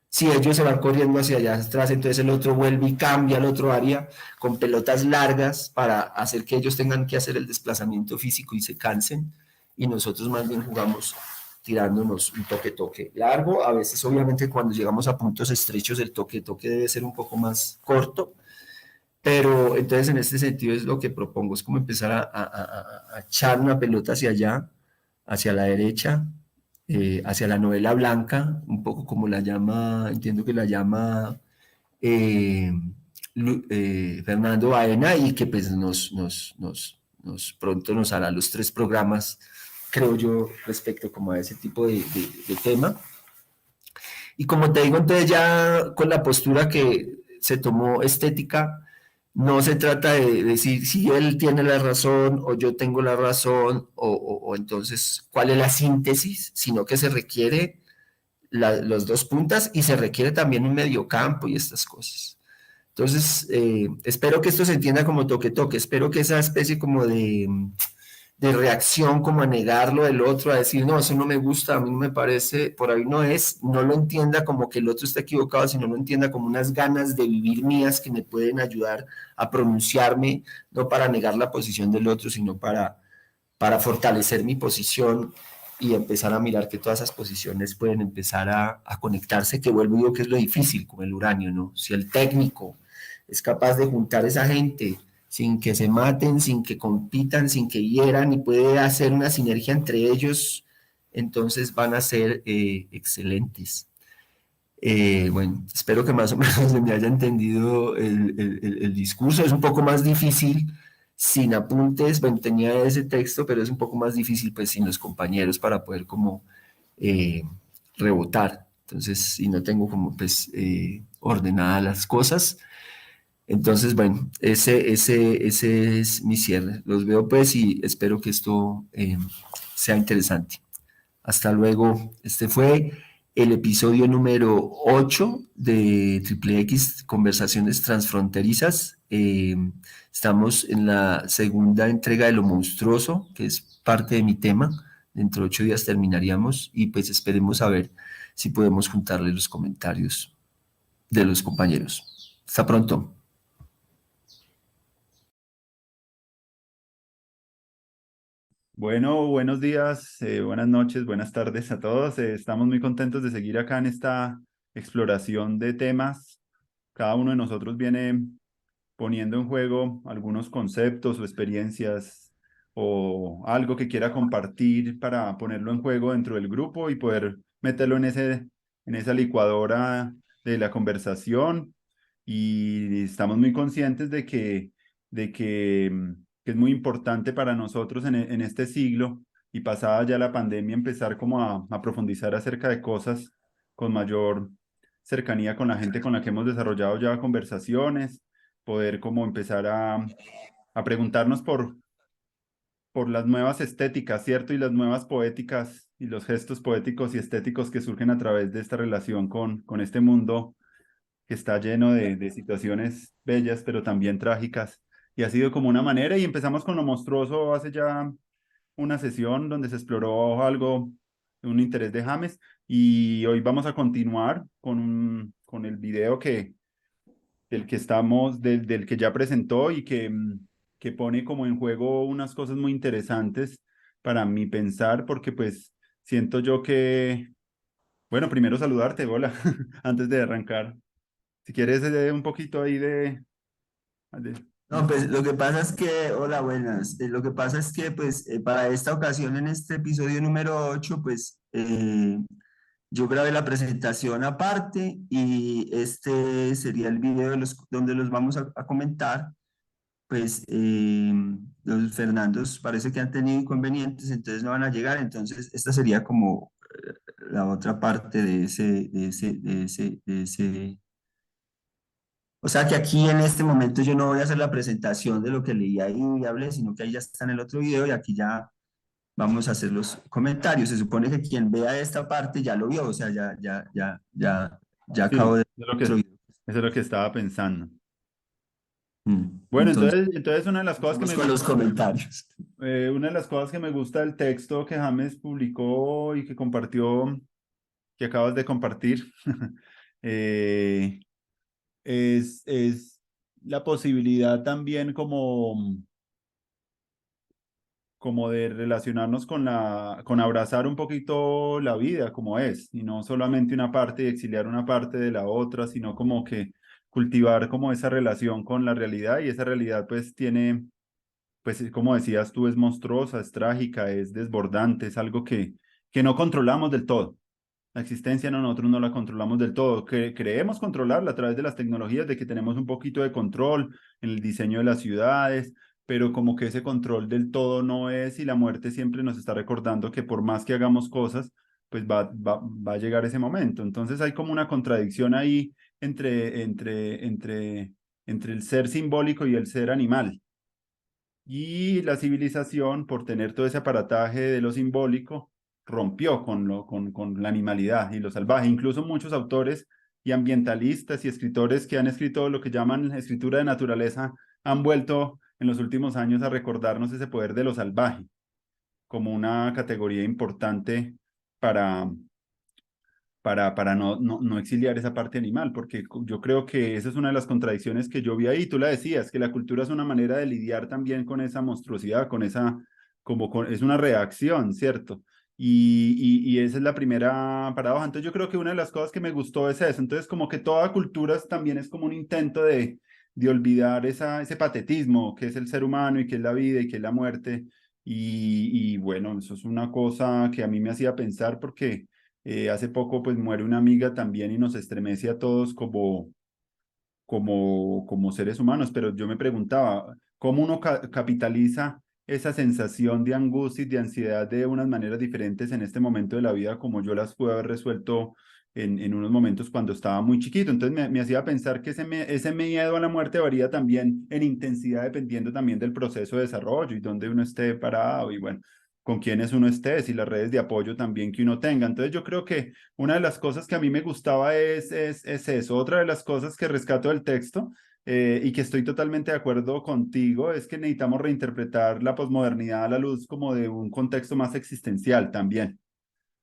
Si ellos se van corriendo hacia allá atrás, entonces el otro vuelve y cambia al otro área con pelotas largas para hacer que ellos tengan que hacer el desplazamiento físico y se cansen, y nosotros más bien jugamos tirándonos un toque-toque largo. A veces, obviamente, cuando llegamos a puntos estrechos, el toque-toque debe ser un poco más corto, pero entonces en este sentido es lo que propongo, es como empezar a echar una pelota hacia allá, hacia la derecha, hacia la novela blanca, un poco como la llama, entiendo que la llama eh, Fernando Baena, y que pues pronto nos hará los 3 programas, creo yo, respecto como a ese tipo de tema. Y como te digo, entonces ya con la postura que se tomó estética, no se trata de decir si él tiene la razón o yo tengo la razón, o entonces cuál es la síntesis, sino que se requiere los 2 puntas, y se requiere también un mediocampo y estas cosas. Entonces, espero que esto se entienda como toque-toque, espero que esa especie como de reacción, como a negarlo del otro, a decir, no, eso no me gusta, a mí no me parece, por ahí no es, no lo entienda como que el otro está equivocado, sino lo entienda como unas ganas de vivir mías que me pueden ayudar a pronunciarme, no para negar la posición del otro, sino para fortalecer mi posición y empezar a mirar que todas esas posiciones pueden empezar a conectarse, que vuelvo y digo que es lo difícil con el uranio, ¿no? Si el técnico es capaz de juntar a esa gente sin que se maten, sin que compitan, sin que hieran, y puede hacer una sinergia entre ellos, entonces van a ser excelentes. Bueno, espero que más o menos se me haya entendido el discurso. Es un poco más difícil sin apuntes. Bueno, tenía ese texto, pero es un poco más difícil pues sin los compañeros para poder como eh, rebotar. Entonces, y no tengo como pues ordenadas las cosas. Entonces, bueno, ese es mi cierre. Los veo pues y espero que esto sea interesante. Hasta luego. Este fue el episodio número 8 de Triple X Conversaciones Transfronterizas. Estamos en la segunda entrega de Lo Monstruoso, que es parte de mi tema. Dentro de 8 días terminaríamos, y pues esperemos a ver si podemos juntarle los comentarios de los compañeros. Hasta pronto. Bueno, buenos días, buenas noches, buenas tardes a todos. Estamos muy contentos de seguir acá en esta exploración de temas. Cada uno de nosotros viene poniendo en juego algunos conceptos o experiencias o algo que quiera compartir para ponerlo en juego dentro del grupo y poder meterlo en esa licuadora de la conversación. Y estamos muy conscientes que es muy importante para nosotros en este siglo y pasada ya la pandemia empezar como a profundizar acerca de cosas con mayor cercanía con la gente con la que hemos desarrollado ya conversaciones, poder como empezar a preguntarnos por las nuevas estéticas, ¿cierto? Y las nuevas poéticas y los gestos poéticos y estéticos que surgen a través de esta relación con este mundo que está lleno de situaciones bellas, pero también trágicas. Y ha sido como una manera, y empezamos con lo monstruoso hace ya una sesión donde se exploró algo, un interés de James, y hoy vamos a continuar con el video del que ya presentó y que pone como en juego unas cosas muy interesantes para mi pensar, porque pues siento yo que, bueno, primero saludarte, hola, antes de arrancar. Si quieres, un poquito ahí de- No, pues lo que pasa es que, hola, buenas. Lo que pasa es que, pues, para esta ocasión, en este episodio número 8, pues, yo grabé la presentación aparte, y este sería el video donde los vamos a comentar. Pues, los Fernandos parece que han tenido inconvenientes, entonces no van a llegar. Entonces, esta sería como la otra parte de ese O sea que aquí en este momento yo no voy a hacer la presentación de lo que leí ahí y hablé, sino que ahí ya está en el otro video y aquí ya vamos a hacer los comentarios. Se supone que quien vea esta parte ya lo vio, o sea, ya acabo Sí, de eso es lo que, otro eso video. es lo que estaba pensando. Bueno, Entonces, entonces una de las cosas que empecemos me con los gusta, comentarios. una de las cosas que me gusta del texto que James publicó y que compartió, que acabas de compartir, eh, es la posibilidad también como de relacionarnos con abrazar un poquito la vida como es, y no solamente una parte y exiliar una parte de la otra, sino como que cultivar como esa relación con la realidad, y esa realidad pues tiene, pues como decías tú, es monstruosa, es trágica, es desbordante, es algo que no controlamos del todo. La existencia no, nosotros no la controlamos del todo. Creemos controlarla a través de las tecnologías, de que tenemos un poquito de control en el diseño de las ciudades, pero como que ese control del todo no es, y la muerte siempre nos está recordando que por más que hagamos cosas, pues va a llegar ese momento. Entonces hay como una contradicción ahí entre el ser simbólico y el ser animal. Y la civilización, por tener todo ese aparataje de lo simbólico, rompió con la animalidad y lo salvaje. Incluso muchos autores y ambientalistas y escritores que han escrito lo que llaman escritura de naturaleza han vuelto en los últimos años a recordarnos ese poder de lo salvaje como una categoría importante para, para no exiliar esa parte animal, porque yo creo que esa es una de las contradicciones que yo vi ahí. Tú la decías, que la cultura es una manera de lidiar también con esa monstruosidad, con esa, es una reacción, ¿cierto? Y esa es la primera paradoja. Entonces yo creo que una de las cosas que me gustó es eso. Entonces como que toda cultura también es como un intento de olvidar ese patetismo que es el ser humano y que es la vida y que es la muerte. Y bueno, eso es una cosa que a mí me hacía pensar porque hace poco pues muere una amiga también y nos estremece a todos como seres humanos, pero yo me preguntaba, ¿cómo uno capitaliza esa sensación de angustia y de ansiedad de unas maneras diferentes en este momento de la vida como yo las pude haber resuelto en unos momentos cuando estaba muy chiquito? Entonces me hacía pensar que ese miedo a la muerte varía también en intensidad dependiendo también del proceso de desarrollo y dónde uno esté parado y bueno, con quiénes uno esté, y las redes de apoyo también que uno tenga. Entonces yo creo que una de las cosas que a mí me gustaba es eso. Otra de las cosas que rescato del texto, y que estoy totalmente de acuerdo contigo, es que necesitamos reinterpretar la posmodernidad a la luz como de un contexto más existencial también,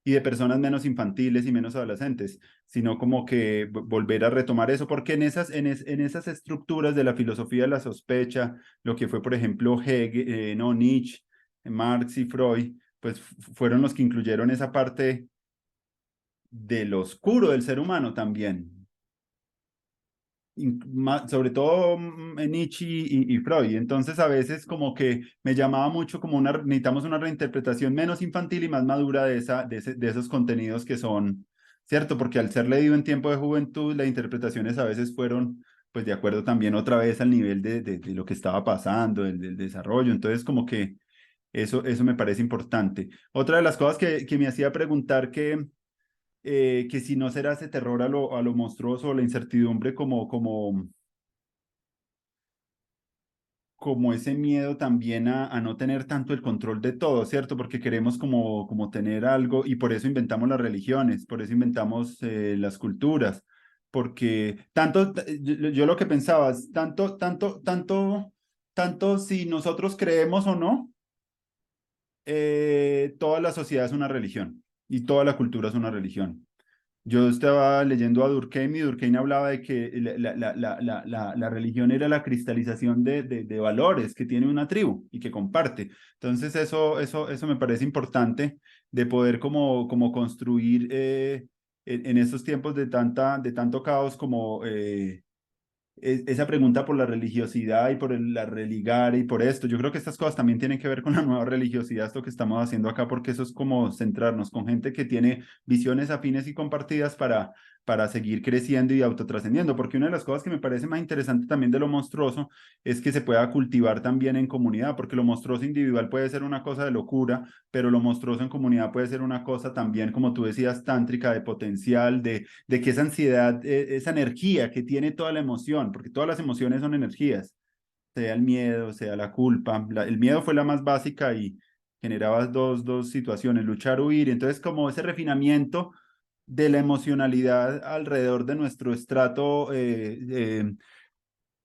y de personas menos infantiles y menos adolescentes, sino como que volver a retomar eso, porque en esas estructuras de la filosofía de la sospecha, lo que fue, por ejemplo, Hegel, no, Nietzsche, Marx y Freud, pues fueron los que incluyeron esa parte del oscuro del ser humano también, sobre todo Nietzsche y Freud. Entonces a veces como que me llamaba mucho como necesitamos una reinterpretación menos infantil y más madura de esos contenidos que son, ¿cierto? Porque al ser leído en tiempo de juventud, las interpretaciones a veces fueron pues de acuerdo también otra vez al nivel de lo que estaba pasando, del desarrollo. Entonces como que eso me parece importante. Otra de las cosas que me hacía preguntar que si no será ese terror a lo monstruoso, la incertidumbre como ese miedo también a no tener tanto el control de todo, ¿cierto? Porque queremos como tener algo y por eso inventamos las religiones, por eso inventamos las culturas, porque yo lo que pensaba es tanto si nosotros creemos o no, toda la sociedad es una religión y toda la cultura es una religión. Yo estaba leyendo a Durkheim, y Durkheim hablaba de que la religión era la cristalización de valores que tiene una tribu y que comparte. Entonces eso me parece importante de poder como construir en estos tiempos de tanto caos como esa pregunta por la religiosidad y por la religar y por esto. Yo creo que estas cosas también tienen que ver con la nueva religiosidad, esto que estamos haciendo acá, porque eso es como centrarnos con gente que tiene visiones afines y compartidas para seguir creciendo y autotrascendiendo. Porque una de las cosas que me parece más interesante también de lo monstruoso es que se pueda cultivar también en comunidad, porque lo monstruoso individual puede ser una cosa de locura, pero lo monstruoso en comunidad puede ser una cosa también, como tú decías, tántrica, de potencial, de que esa ansiedad, esa energía que tiene toda la emoción, estaban, porque todas las emociones son energías, sea el miedo, sea la culpa. El miedo fue la más básica y generaba dos situaciones, luchar, huir. Entonces, como ese refinamiento de la emocionalidad alrededor de nuestro estrato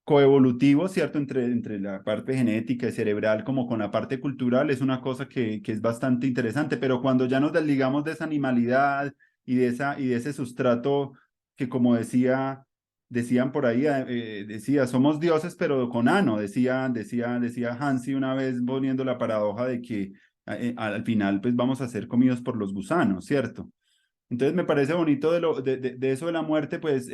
coevolutivo, ¿cierto? Entre la parte genética y cerebral como con la parte cultural es una cosa que es bastante interesante, pero cuando ya nos desligamos de esa animalidad y de ese sustrato que como decían por ahí, decía, somos dioses pero con ano, decía Hansi una vez poniendo la paradoja de que al final pues vamos a ser comidos por los gusanos, ¿cierto? Entonces me parece bonito de eso de la muerte, pues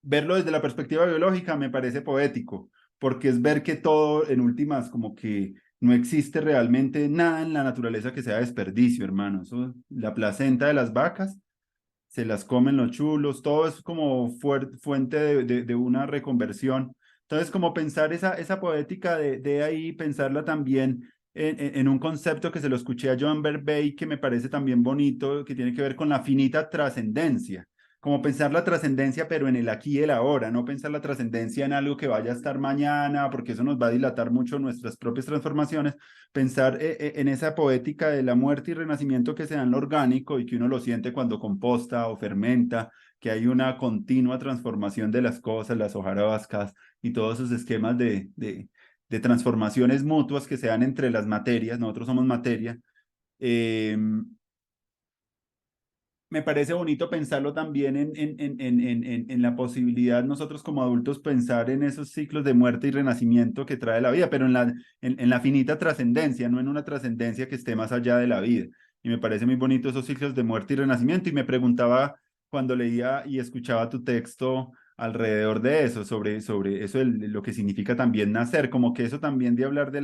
verlo desde la perspectiva biológica me parece poético, porque es ver que todo en últimas como que no existe realmente nada en la naturaleza que sea desperdicio, hermano. Eso, la placenta de las vacas se las comen los chulos, todo es como fuente de una reconversión. Entonces, como pensar esa poética de ahí, pensarla también en un concepto que se lo escuché a Joan Berbey, que me parece también bonito, que tiene que ver con la finita trascendencia. Como pensar la trascendencia, pero en el aquí y el ahora, no pensar la trascendencia en algo que vaya a estar mañana, porque eso nos va a dilatar mucho nuestras propias transformaciones, pensar en esa poética de la muerte y renacimiento que se da en lo orgánico y que uno lo siente cuando composta o fermenta, que hay una continua transformación de las cosas, las hojarascas y todos esos esquemas de transformaciones mutuas que se dan entre las materias, nosotros somos materia. Eh, Me parece bonito pensarlo también en la posibilidad nosotros como adultos pensar en esos ciclos de muerte y renacimiento que trae la vida, pero en la finita trascendencia, no en una trascendencia que esté más allá de la vida. Y me parece muy bonito esos ciclos de muerte y renacimiento. Y me preguntaba cuando leía y escuchaba tu texto alrededor de eso, sobre eso, lo que significa también nacer, como que eso también de hablar de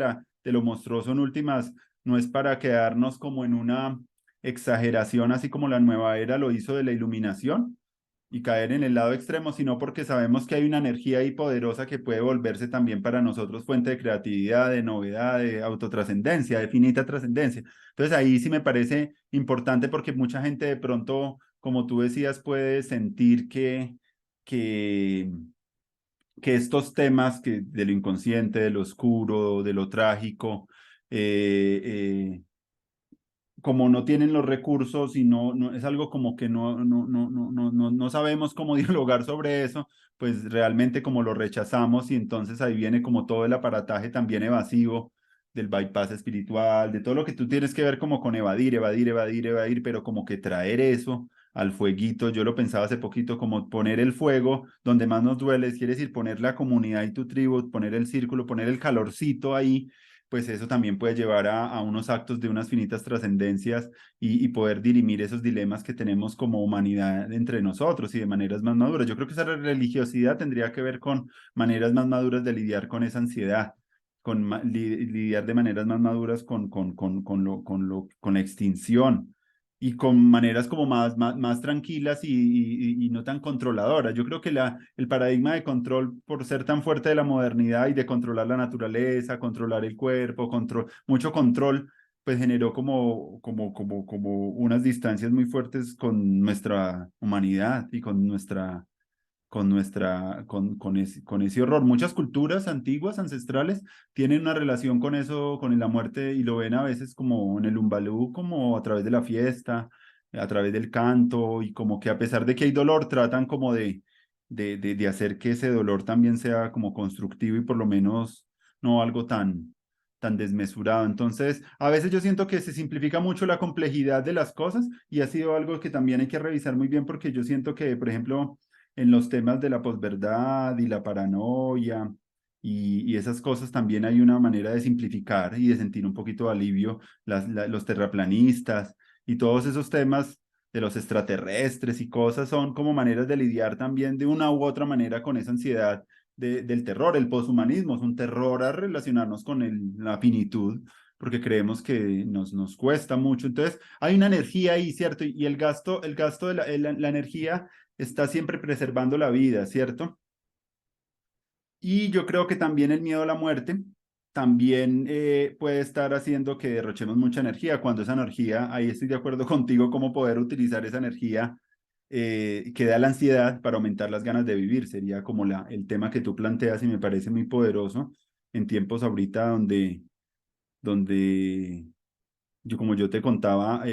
lo monstruoso en últimas, no es para quedarnos como en una exageración, así como la nueva era lo hizo de la iluminación y caer en el lado extremo, sino porque sabemos que hay una energía ahí poderosa que puede volverse también para nosotros fuente de creatividad, de novedad, de autotrascendencia, de finita trascendencia. Entonces ahí sí me parece importante porque mucha gente de pronto, como tú decías, puede sentir que, que estos temas de lo inconsciente, de lo oscuro, de lo trágico, eh, eh, como no tienen los recursos y no es algo como que no sabemos cómo dialogar sobre eso, pues realmente como lo rechazamos y entonces ahí viene como todo el aparataje también evasivo del bypass espiritual, de todo lo que tú tienes que ver como con evadir, pero como que traer eso al fueguito, yo lo pensaba hace poquito, como poner el fuego donde más nos duele, quiere decir poner la comunidad y tu tribu, poner el círculo, poner el calorcito ahí pues eso también puede llevar a unos actos de unas finitas trascendencias y poder dirimir esos dilemas que tenemos como humanidad entre nosotros y de maneras más maduras. Yo creo que esa religiosidad tendría que ver con maneras más maduras de lidiar con esa ansiedad, con lidiar de maneras más maduras con la extinción y con maneras como más tranquilas y no tan controladoras. Yo creo que el paradigma de control, por ser tan fuerte de la modernidad y de controlar la naturaleza, controlar el cuerpo, mucho control, pues generó como unas distancias muy fuertes con nuestra humanidad y con ese horror. Muchas culturas antiguas, ancestrales, tienen una relación con eso, con la muerte, y lo ven a veces como en el Umbalú, como a través de la fiesta, a través del canto, y como que a pesar de que hay dolor, tratan como de hacer que ese dolor también sea como constructivo y por lo menos no algo tan desmesurado. Entonces, a veces yo siento que se simplifica mucho la complejidad de las cosas y ha sido algo que también hay que revisar muy bien porque yo siento que, por ejemplo, en los temas de la posverdad y la paranoia y esas cosas también hay una manera de simplificar y de sentir un poquito de alivio. Los terraplanistas y todos esos temas de los extraterrestres y cosas son como maneras de lidiar también de una u otra manera con esa ansiedad del terror. El poshumanismo es un terror a relacionarnos con la finitud porque creemos que nos cuesta mucho. Entonces, hay una energía ahí, ¿cierto? Y el gasto de la energía está siempre preservando la vida, ¿cierto? Y yo creo que también el miedo a la muerte también puede estar haciendo que derrochemos mucha energía, cuando esa energía, ahí estoy de acuerdo contigo, cómo poder utilizar esa energía que da la ansiedad para aumentar las ganas de vivir. Sería como el tema que tú planteas y me parece muy poderoso en tiempos ahorita donde yo, como yo te contaba,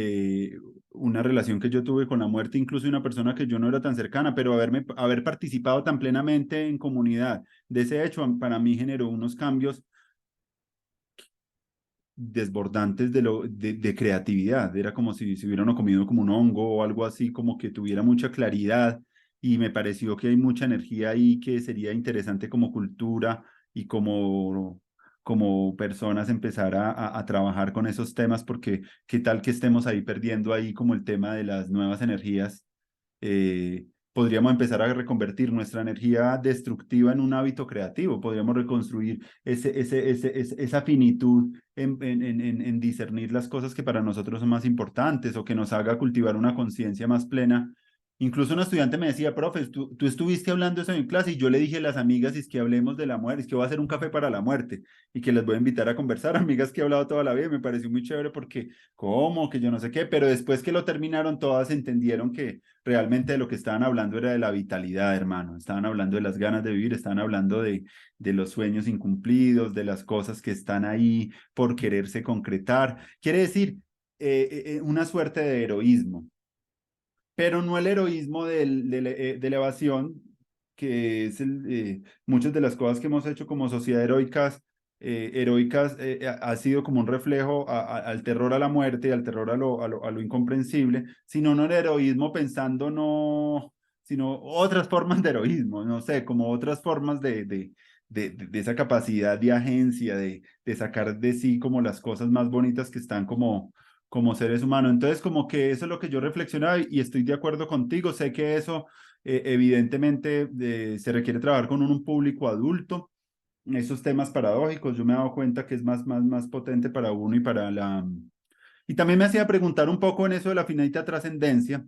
una relación que yo tuve con la muerte, incluso de una persona que yo no era tan cercana, pero haber participado tan plenamente en comunidad de ese hecho, para mí generó unos cambios desbordantes de creatividad. Era como si se hubiera uno comido como un hongo o algo así, como que tuviera mucha claridad y me pareció que hay mucha energía ahí que sería interesante como cultura y como personas empezar a trabajar con esos temas, porque qué tal que estemos ahí perdiendo ahí como el tema de las nuevas energías. Podríamos empezar a reconvertir nuestra energía destructiva en un hábito creativo, podríamos reconstruir esa finitud en discernir las cosas que para nosotros son más importantes o que nos haga cultivar una conciencia más plena. Incluso un estudiante me decía, profe, tú estuviste hablando eso en clase y yo le dije a las amigas, es que hablemos de la muerte, es que voy a hacer un café para la muerte y que les voy a invitar a conversar, amigas que he hablado toda la vida, y me pareció muy chévere porque, ¿cómo? Que yo no sé qué, pero después que lo terminaron todas entendieron que realmente de lo que estaban hablando era de la vitalidad, hermano. Estaban hablando de las ganas de vivir, estaban hablando de los sueños incumplidos, de las cosas que están ahí por quererse concretar. Quiere decir, una suerte de heroísmo, pero no el heroísmo de elevación, que es muchas de las cosas que hemos hecho como sociedad heroicas ha sido como un reflejo al terror a la muerte y al terror a lo incomprensible, sino no el heroísmo pensando no, sino otras formas de heroísmo, no sé, como otras formas de esa capacidad de agencia, de sacar de sí como las cosas más bonitas que están como seres humanos. Entonces, como que eso es lo que yo reflexionaba y estoy de acuerdo contigo. Sé que eso evidentemente se requiere trabajar con un público adulto. Esos temas paradójicos, yo me he dado cuenta que es más potente para uno y para la... Y también me hacía preguntar un poco en eso de la finita trascendencia,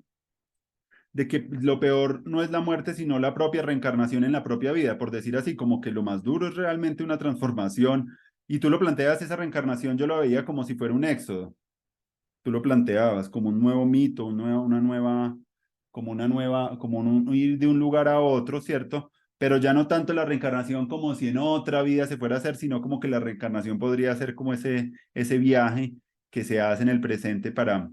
de que lo peor no es la muerte, sino la propia reencarnación en la propia vida, por decir así, como que lo más duro es realmente una transformación. Y tú lo planteas, esa reencarnación yo lo veía como si fuera un éxodo. Tú lo planteabas como un nuevo mito, como un ir de un lugar a otro, ¿cierto? Pero ya no tanto la reencarnación como si en otra vida se fuera a hacer, sino como que la reencarnación podría ser como ese viaje que se hace en el presente para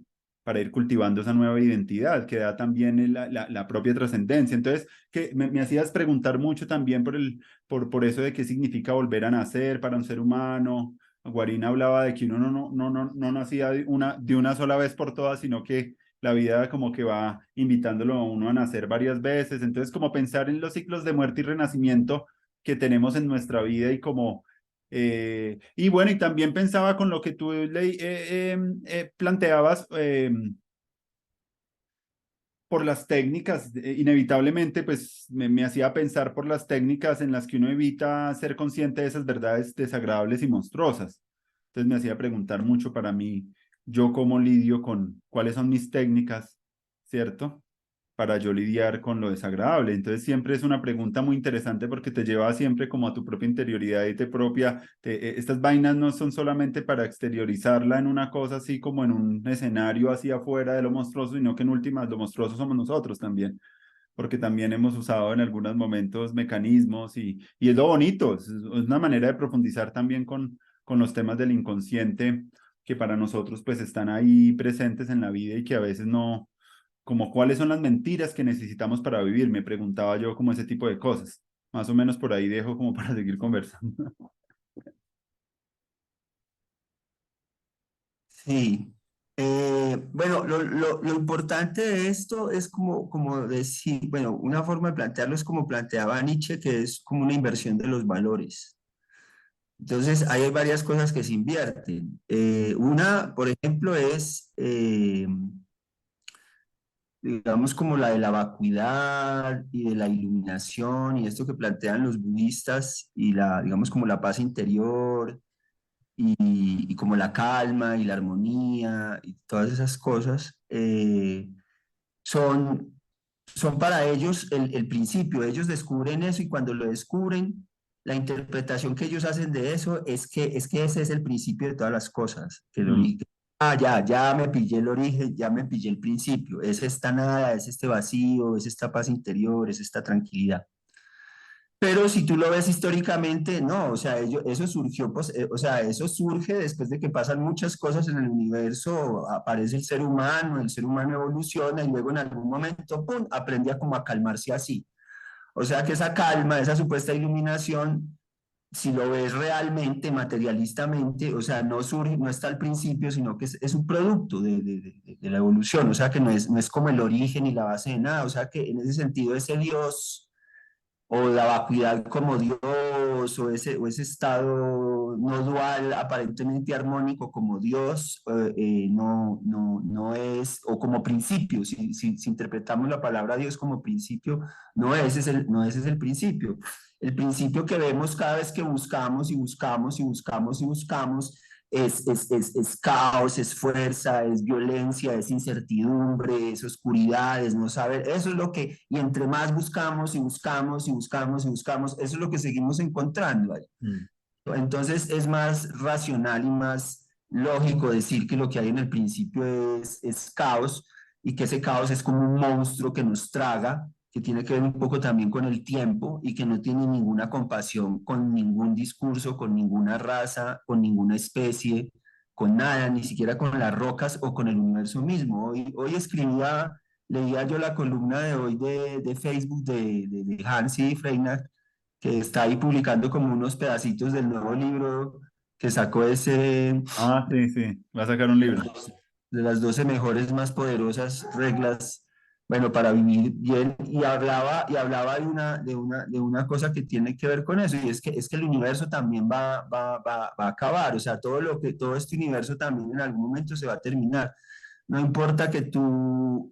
ir cultivando esa nueva identidad, que da también la propia trascendencia. Entonces, que me hacías preguntar mucho también por eso de qué significa volver a nacer para un ser humano. Guarín hablaba de que uno no nacía de una sola vez por todas, sino que la vida como que va invitándolo a uno a nacer varias veces. Entonces, como pensar en los ciclos de muerte y renacimiento que tenemos en nuestra vida y como... y bueno, y también pensaba con lo que tú planteabas por las técnicas, inevitablemente, pues me hacía pensar por las técnicas en las que uno evita ser consciente de esas verdades desagradables y monstruosas. Entonces me hacía preguntar mucho para mí, yo cómo lidio con cuáles son mis técnicas, ¿cierto? Para yo lidiar con lo desagradable. Entonces siempre es una pregunta muy interesante porque te lleva siempre como a tu propia interioridad y estas vainas no son solamente para exteriorizarla en una cosa así como en un escenario así afuera de lo monstruoso, sino que en últimas lo monstruoso somos nosotros también, porque también hemos usado en algunos momentos mecanismos y es lo bonito, es una manera de profundizar también con los temas del inconsciente que para nosotros pues están ahí presentes en la vida y que a veces no, como cuáles son las mentiras que necesitamos para vivir, me preguntaba yo como ese tipo de cosas. Más o menos por ahí dejo como para seguir conversando. Sí. Bueno, lo importante de esto es como decir, bueno, una forma de plantearlo es como planteaba Nietzsche, que es como una inversión de los valores. Entonces, ahí hay varias cosas que se invierten. Una, por ejemplo, es, digamos, como la de la vacuidad y de la iluminación y esto que plantean los budistas y digamos, como la paz interior y como la calma y la armonía y todas esas cosas, son, son para ellos el principio. Ellos descubren eso y cuando lo descubren, la interpretación que ellos hacen de eso es que ese es el principio de todas las cosas, que el Mm, origen. ya me pillé el origen, ya me pillé el principio. Es esta nada, es este vacío, es esta paz interior, es esta tranquilidad. Pero si tú lo ves históricamente, no, o sea, eso surgió, pues, o sea, eso surge después de que pasan muchas cosas en el universo, aparece el ser humano evoluciona y luego en algún momento, ¡pum!, aprende a como a calmarse así. O sea que esa calma, esa supuesta iluminación, si lo ves realmente, materialistamente, o sea, no surge, no está al principio, sino que es un producto de la evolución, o sea que no es como el origen y la base de nada, o sea que en ese sentido ese Dios o la vacuidad como Dios, o ese estado no dual, aparentemente armónico como Dios, no es, o como principio, si interpretamos la palabra Dios como principio, no ese es el principio. El principio que vemos cada vez que buscamos y buscamos y buscamos y buscamos es caos, es fuerza, es violencia, es incertidumbre, es oscuridad, es no saber. Eso es lo que, y entre más buscamos y buscamos y buscamos y buscamos, eso es lo que seguimos encontrando ahí. Mm. Entonces es más racional y más lógico decir que lo que hay en el principio es caos y que ese caos es como un monstruo que nos traga, que tiene que ver un poco también con el tiempo y que no tiene ninguna compasión con ningún discurso, con ninguna raza, con ninguna especie, con nada, ni siquiera con las rocas o con el universo mismo. Hoy leía yo la columna de hoy de Facebook de Hansi Freinacht, que está ahí publicando como unos pedacitos del nuevo libro que sacó ese Ah, sí, sí, va a sacar un libro. de las 12 mejores, más poderosas reglas, bueno, para vivir bien, y hablaba de una cosa que tiene que ver con eso, y es que el universo también va a acabar, o sea, todo este universo también en algún momento se va a terminar. No importa que tú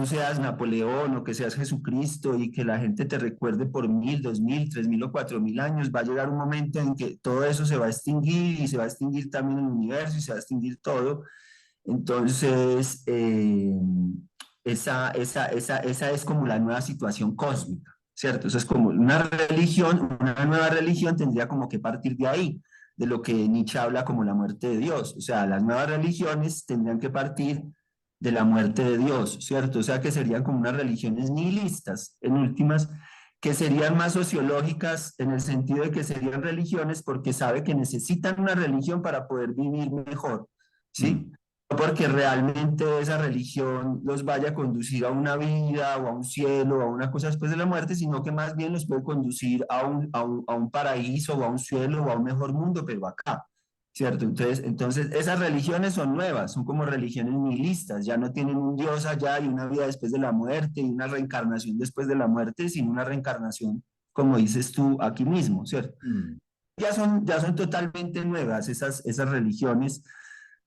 seas Napoleón o que seas Jesucristo y que la gente te recuerde por 1000, 2000, 3000 o 4000 años, va a llegar un momento en que todo eso se va a extinguir y se va a extinguir también el universo y se va a extinguir todo. Entonces, esa es como la nueva situación cósmica, ¿cierto? Eso es como una nueva religión tendría como que partir de ahí, de lo que Nietzsche habla como la muerte de Dios. O sea, las nuevas religiones tendrían que partir de la muerte de Dios, ¿cierto? O sea, que serían como unas religiones nihilistas, en últimas, que serían más sociológicas en el sentido de que serían religiones porque sabe que necesitan una religión para poder vivir mejor, Mm. ¿sí? No porque realmente esa religión los vaya a conducir a una vida o a un cielo o a una cosa después de la muerte, sino que más bien los puede conducir a un paraíso o a un cielo o a un mejor mundo, pero acá, ¿cierto? Entonces esas religiones son nuevas, son como religiones nihilistas, ya no tienen un Dios allá y una vida después de la muerte y una reencarnación después de la muerte, sino una reencarnación, como dices tú, aquí mismo, ¿cierto? Mm. Ya son totalmente nuevas esas religiones.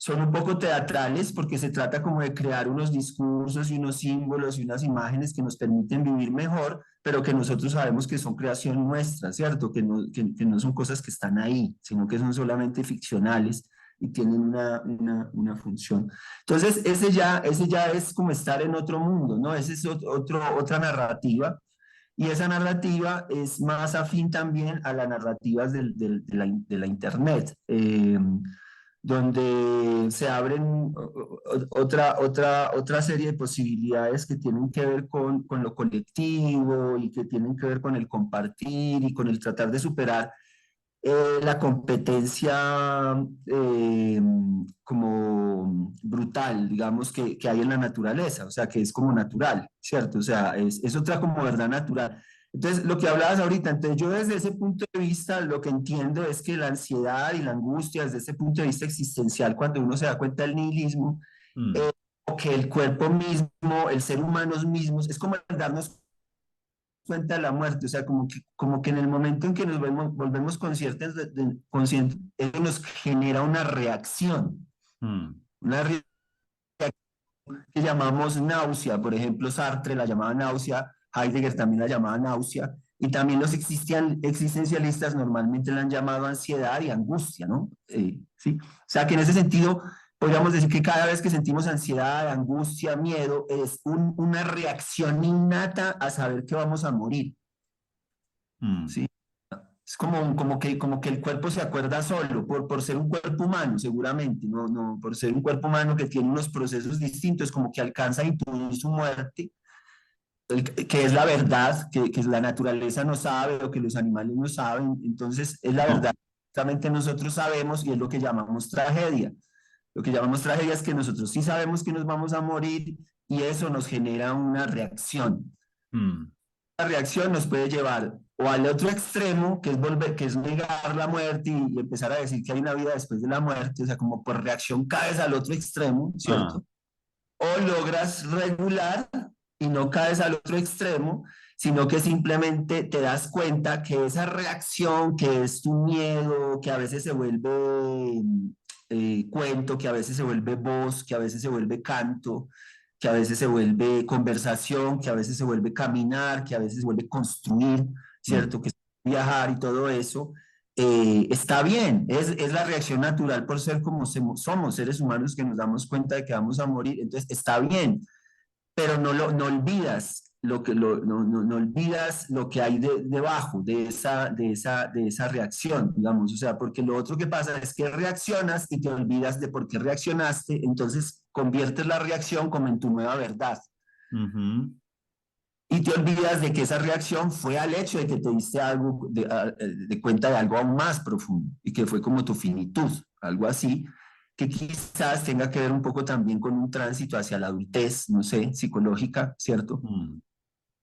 Son un poco teatrales porque se trata como de crear unos discursos y unos símbolos y unas imágenes que nos permiten vivir mejor, pero que nosotros sabemos que son creación nuestra, ¿cierto? Que no son cosas que están ahí, sino que son solamente ficcionales y tienen una función. Entonces, ese ya es como estar en otro mundo, ¿no? Ese es otra narrativa y esa narrativa es más afín también a las narrativas de la Internet, donde se abren otra serie de posibilidades que tienen que ver con lo colectivo y que tienen que ver con el compartir y con el tratar de superar la competencia como brutal, digamos, que hay en la naturaleza, o sea, que es como natural, ¿cierto? O sea, es otra como verdad natural. Entonces, lo que hablabas ahorita, entonces yo desde ese punto de vista lo que entiendo es que la ansiedad y la angustia desde ese punto de vista existencial, cuando uno se da cuenta del nihilismo, Mm. o que el cuerpo mismo, el ser humano mismos, es como el darnos cuenta de la muerte, o sea, como que en el momento en que volvemos conscientes, conscientes, eso nos genera Mm. una reacción que llamamos náusea, por ejemplo, Sartre la llamaba náusea, Heidegger también la llamaba náusea, y también los existencialistas normalmente la han llamado ansiedad y angustia, ¿no? ¿Sí? O sea, que en ese sentido podríamos decir que cada vez que sentimos ansiedad, angustia, miedo, es una reacción innata a saber que vamos a morir, Mm. ¿sí? como que el cuerpo se acuerda solo, por ser un cuerpo humano, seguramente, no, por ser un cuerpo humano que tiene unos procesos distintos, como que alcanza a intuir su muerte, que es la verdad, que la naturaleza no sabe o que los animales no saben, entonces es la verdad, No. justamente nosotros sabemos y es lo que llamamos tragedia. Lo que llamamos tragedia es que nosotros sí sabemos que nos vamos a morir y eso nos genera una reacción. Mm, La reacción nos puede llevar o al otro extremo, que es volver, que es negar la muerte y empezar a decir que hay una vida después de la muerte, o sea, como por reacción caes al otro extremo, ah, ¿cierto? O logras regular y no caes al otro extremo, sino que simplemente te das cuenta que esa reacción, que es tu miedo, que a veces se vuelve cuento, que a veces se vuelve voz, que a veces se vuelve canto, que a veces se vuelve conversación, que a veces se vuelve caminar, que a veces se vuelve construir, mm, ¿cierto? Que es viajar y todo eso. Está bien, es la reacción natural por ser como somos seres humanos que nos damos cuenta de que vamos a morir, entonces está bien, pero no olvidas no olvidas lo que hay debajo de esa reacción, digamos, o sea, porque lo otro que pasa es que reaccionas y te olvidas de por qué reaccionaste, entonces conviertes la reacción como en tu nueva verdad. ujú, Y te olvidas de que esa reacción fue al hecho de que te diste algo de cuenta de algo aún más profundo y que fue como tu finitud, algo así, que quizás tenga que ver un poco también con un tránsito hacia la adultez, no sé, psicológica, ¿cierto? mm,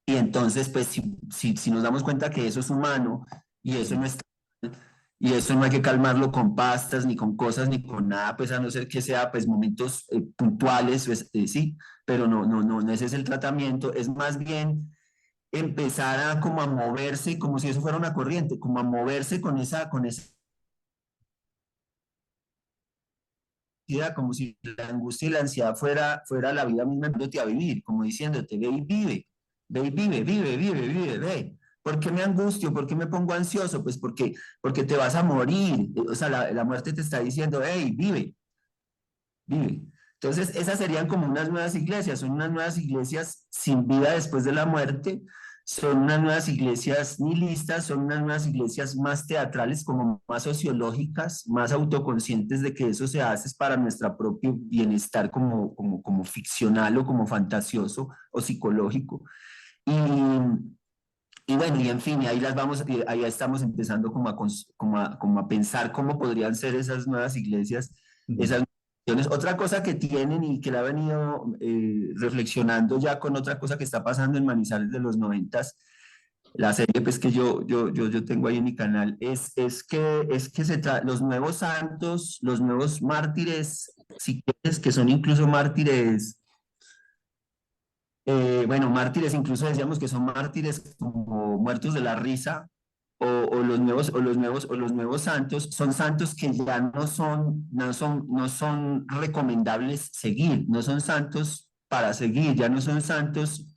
Y entonces, pues, si nos damos cuenta que eso es humano y eso no sí. está, y eso no hay que calmarlo con pastas, ni con cosas, ni con nada, pues a no ser que sea, pues, momentos puntuales, pues, sí, pero no, ese es el tratamiento, es más bien empezar a como a moverse, como si eso fuera una corriente, como a moverse con esa ansiedad, como si la angustia y la ansiedad fuera la vida misma enviándote a vivir, como diciéndote, ve y vive, vive, vive, vive, ve. ¿Por qué me angustio? ¿Por qué me pongo ansioso? Pues porque te vas a morir. O sea, la muerte te está diciendo, hey, vive, vive. Entonces, esas serían como unas nuevas iglesias, son unas nuevas iglesias sin vida después de la muerte, son unas nuevas iglesias nihilistas, son unas nuevas iglesias más teatrales, como más sociológicas, más autoconscientes de que eso se hace es para nuestro propio bienestar como ficcional o como fantasioso o psicológico. Y bueno, y en fin, y ahí las vamos, ahí estamos empezando como a pensar cómo podrían ser esas nuevas iglesias, Mm. esas naciones. Otra cosa que tienen y que la he venido reflexionando ya con otra cosa que está pasando en Manizales de los noventas, la serie pues que yo tengo ahí en mi canal, es que los nuevos santos, los nuevos mártires, si quieres, que son incluso mártires bueno, mártires, incluso decíamos que son mártires como muertos de la risa, o los nuevos santos, son santos que ya no son recomendables seguir, no son santos para seguir, ya no son santos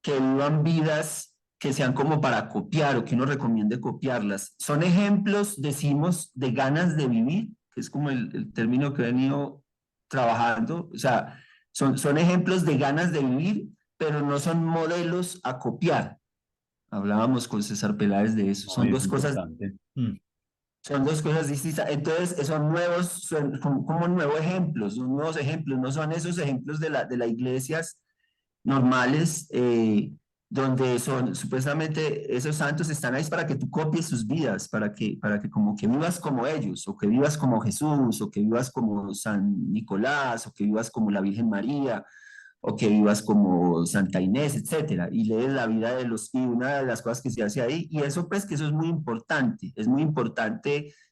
que vivan vidas que sean como para copiar o que uno recomiende copiarlas. Son ejemplos, decimos, de ganas de vivir, que es como el término que he venido trabajando, o sea, son ejemplos de ganas de vivir, pero no son modelos a copiar. Hablábamos con César Peláez de eso. No, y es importante. Mm, Son dos cosas distintas. Entonces, son nuevos, son como nuevos ejemplos, son nuevos ejemplos, no son esos ejemplos de las iglesias normales, donde son supuestamente esos santos están ahí para que tú copies sus vidas, para que como que vivas como ellos, o que vivas como Jesús, o que vivas como San Nicolás, o que vivas como la Virgen María, o que vivas como Santa Inés, etcétera, y lees la vida y una de las cosas que se hace ahí, y eso pues que eso es muy importante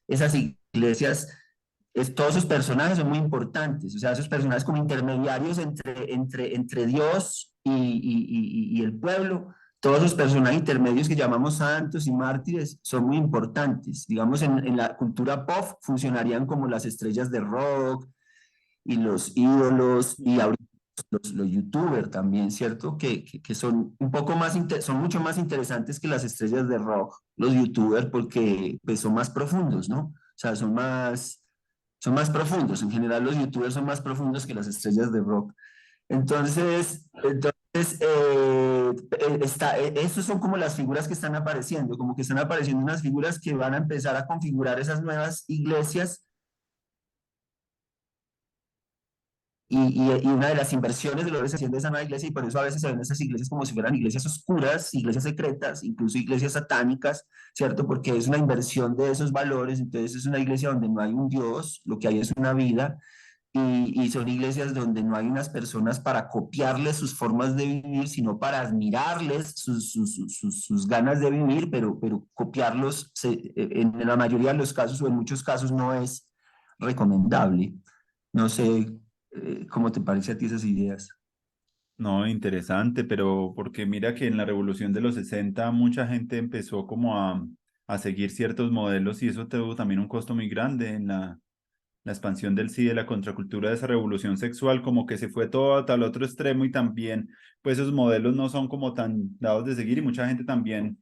esas iglesias, todos esos personajes son muy importantes, o sea, esos personajes como intermediarios entre Dios y el pueblo, todos los personajes intermedios que llamamos santos y mártires son muy importantes. Digamos, en la cultura pop funcionarían como las estrellas de rock y los ídolos y ahorita los youtubers también, ¿cierto? Que son un poco más, son mucho más interesantes que las estrellas de rock, los youtubers, porque pues, son más profundos, ¿no? O sea, son más profundos. En general, los youtubers son más profundos que las estrellas de rock. Entonces, estos son como las figuras que están apareciendo, como que están apareciendo unas figuras que van a empezar a configurar esas nuevas iglesias y una de las inversiones de lo que se haciendo esa nueva iglesia, y por eso a veces se ven esas iglesias como si fueran iglesias oscuras, iglesias secretas, incluso iglesias satánicas, ¿cierto? Porque es una inversión de esos valores, entonces es una iglesia donde no hay un Dios, lo que hay es una vida, y son iglesias donde no hay unas personas para copiarles sus formas de vivir, sino para admirarles sus ganas de vivir, pero copiarlos en la mayoría de los casos o en muchos casos no es recomendable. No sé cómo te parece a ti esas ideas. No, interesante, pero porque mira que en la Revolución de los 60 mucha gente empezó como a seguir ciertos modelos y eso tuvo también un costo muy grande en la expansión del sí, de la contracultura de esa revolución sexual, como que se fue todo hasta el otro extremo y también, pues esos modelos no son como tan dados de seguir y mucha gente también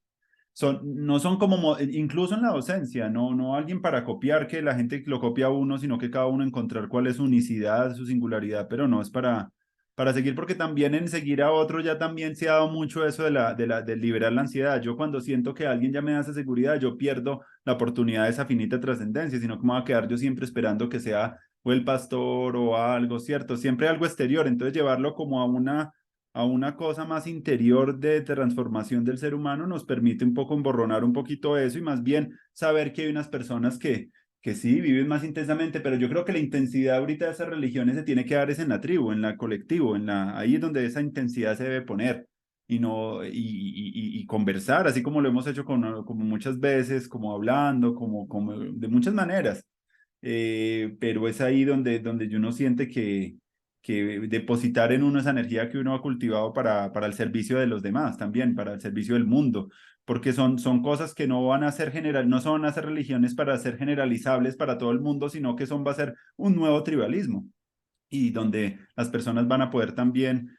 no son como, incluso en la docencia, no alguien para copiar, que la gente lo copia a uno, sino que cada uno encontrar cuál es su unicidad, su singularidad, pero no es para seguir, porque también en seguir a otro ya también se ha dado mucho eso de liberar la ansiedad. Yo cuando siento que alguien ya me da esa seguridad, yo pierdo la oportunidad de esa finita trascendencia, sino que me voy a quedar yo siempre esperando que sea o el pastor o algo, ¿cierto? Siempre algo exterior, entonces llevarlo como a una cosa más interior de transformación del ser humano nos permite un poco emborronar un poquito eso y más bien saber que hay unas personas que sí viven más intensamente, pero yo creo que la intensidad ahorita de esas religiones se tiene que dar es en la tribu, en la colectivo, ahí es donde esa intensidad se debe poner y no y conversar, así como lo hemos hecho como muchas veces, como hablando, como de muchas maneras. Pero es ahí donde uno siente que depositar en uno esa energía que uno ha cultivado para el servicio de los demás también, para el servicio del mundo, porque son cosas que no van a ser no son a ser religiones para ser generalizables para todo el mundo, sino que va a ser un nuevo tribalismo y donde las personas van a poder también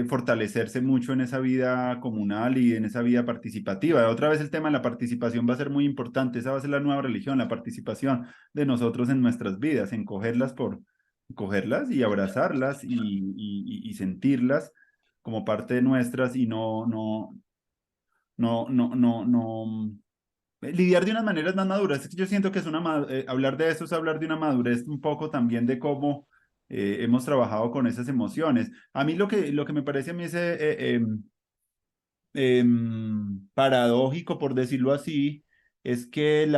fortalecerse mucho en esa vida comunal y en esa vida participativa. Otra vez el tema de la participación va a ser muy importante, esa va a ser la nueva religión, la participación de nosotros en nuestras vidas, en cogerlas y abrazarlas y sentirlas como parte de nuestras y no lidiar de unas maneras más maduras. Es que yo siento que hablar de eso es hablar de una madurez un poco también de cómo hemos trabajado con esas emociones. A mí lo que me parece a mí es paradójico, por decirlo así, es que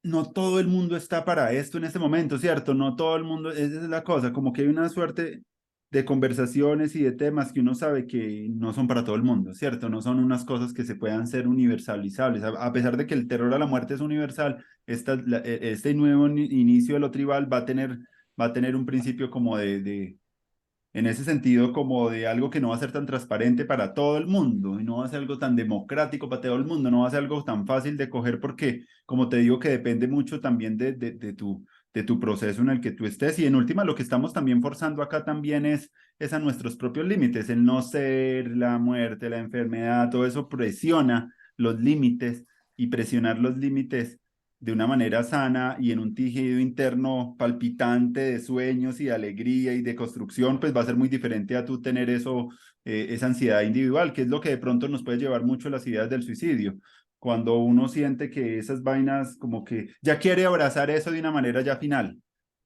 no todo el mundo está para esto en este momento, ¿cierto? No todo el mundo, esa es la cosa, como que hay una suerte de conversaciones y de temas que uno sabe que no son para todo el mundo, ¿cierto? No son unas cosas que se puedan ser universalizables. A pesar de que el terror a la muerte es universal, este nuevo inicio de lo tribal va a tener un principio como en ese sentido, como de algo que no va a ser tan transparente para todo el mundo y no va a ser algo tan democrático para todo el mundo, no va a ser algo tan fácil de coger porque, como te digo, que depende mucho también de tu proceso en el que tú estés. Y en última, lo que estamos también forzando acá también es a nuestros propios límites, el no ser, la muerte, la enfermedad, todo eso presiona los límites y presionar los límites de una manera sana y en un tejido interno palpitante de sueños y de alegría y de construcción, pues va a ser muy diferente a tú tener eso, esa ansiedad individual, que es lo que de pronto nos puede llevar mucho a las ideas del suicidio. Cuando uno siente que esas vainas como que ya quiere abrazar eso de una manera ya final,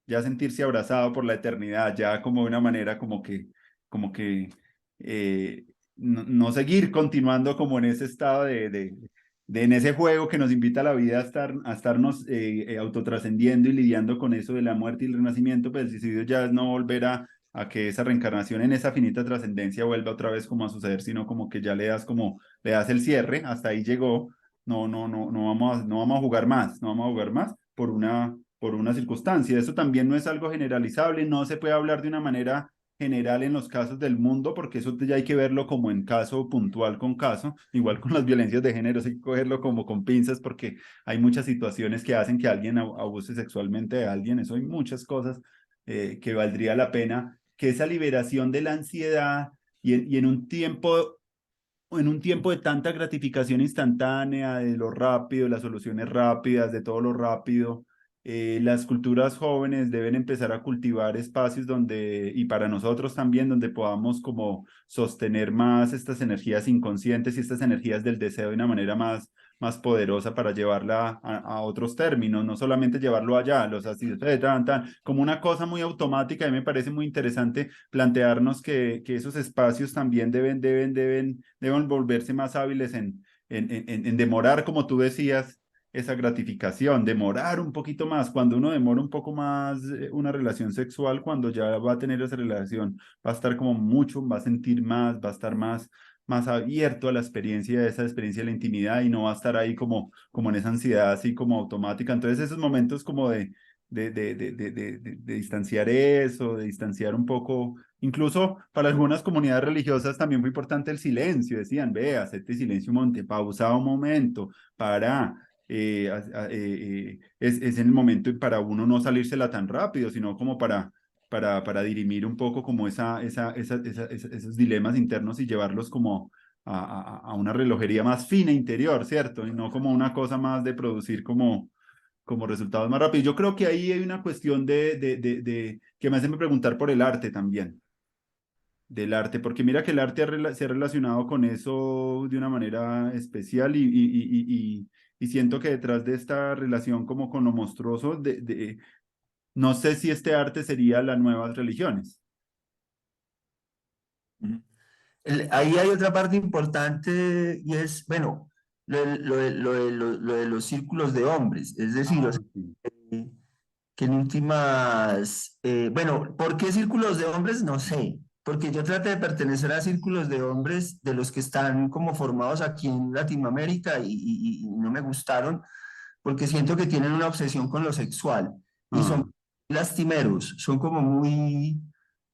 ya sentirse abrazado por la eternidad, ya como de una manera como que no seguir continuando como en ese estado en ese juego que nos invita a la vida a estarnos autotrascendiendo y lidiando con eso de la muerte y el renacimiento, pues el suicidio ya es no volver a que esa reencarnación en esa finita trascendencia vuelva otra vez como a suceder, sino como que ya le das el cierre, hasta ahí llegó, no vamos a jugar más, no vamos a jugar más por una circunstancia. Eso también no es algo generalizable, no se puede hablar de una manera general en los casos del mundo, porque eso ya hay que verlo como en caso puntual con caso, igual con las violencias de género, hay que cogerlo como con pinzas porque hay muchas situaciones que hacen que alguien abuse sexualmente de alguien, eso hay muchas cosas que valdría la pena que esa liberación de la ansiedad y en un tiempo de tanta gratificación instantánea, de lo rápido, las soluciones rápidas, de todo lo rápido, las culturas jóvenes deben empezar a cultivar espacios donde, y para nosotros también, donde podamos como sostener más estas energías inconscientes y estas energías del deseo de una manera más poderosa para llevarla a otros términos, no solamente llevarlo allá, los así, como una cosa muy automática. Y me parece muy interesante plantearnos que esos espacios también deben volverse más hábiles en demorar, como tú decías, esa gratificación, demorar un poquito más. Cuando uno demora un poco más una relación sexual, cuando ya va a tener esa relación, va a estar como mucho, va a sentir más, va a estar más abierto a la experiencia, esa experiencia de la intimidad, y no va a estar ahí como en esa ansiedad así como automática. Entonces esos momentos como de distanciar eso, de distanciar un poco. Incluso para algunas comunidades religiosas también fue importante el silencio. Decían, ve, hacete silencio, monte, pausa un momento, para es en el momento para uno no salírsela tan rápido, sino como para dirimir un poco como esos dilemas internos y llevarlos como a una relojería más fina interior, ¿cierto? Y no como una cosa más de producir como resultados más rápidos. Yo creo que ahí hay una cuestión que me hace preguntar por el arte también, del arte, porque mira que el arte se ha relacionado con eso de una manera especial, y siento que detrás de esta relación como con lo monstruoso, no sé si este arte sería las nuevas religiones. Ahí hay otra parte importante y es, bueno, lo de los círculos de hombres, es decir, o Ah, sea, sí. eh, que en últimas, bueno, ¿por qué círculos de hombres? No sé, porque yo traté de pertenecer a círculos de hombres de los que están como formados aquí en Latinoamérica y no me gustaron porque siento que tienen una obsesión con lo sexual y son Ah, lastimeros, son como muy,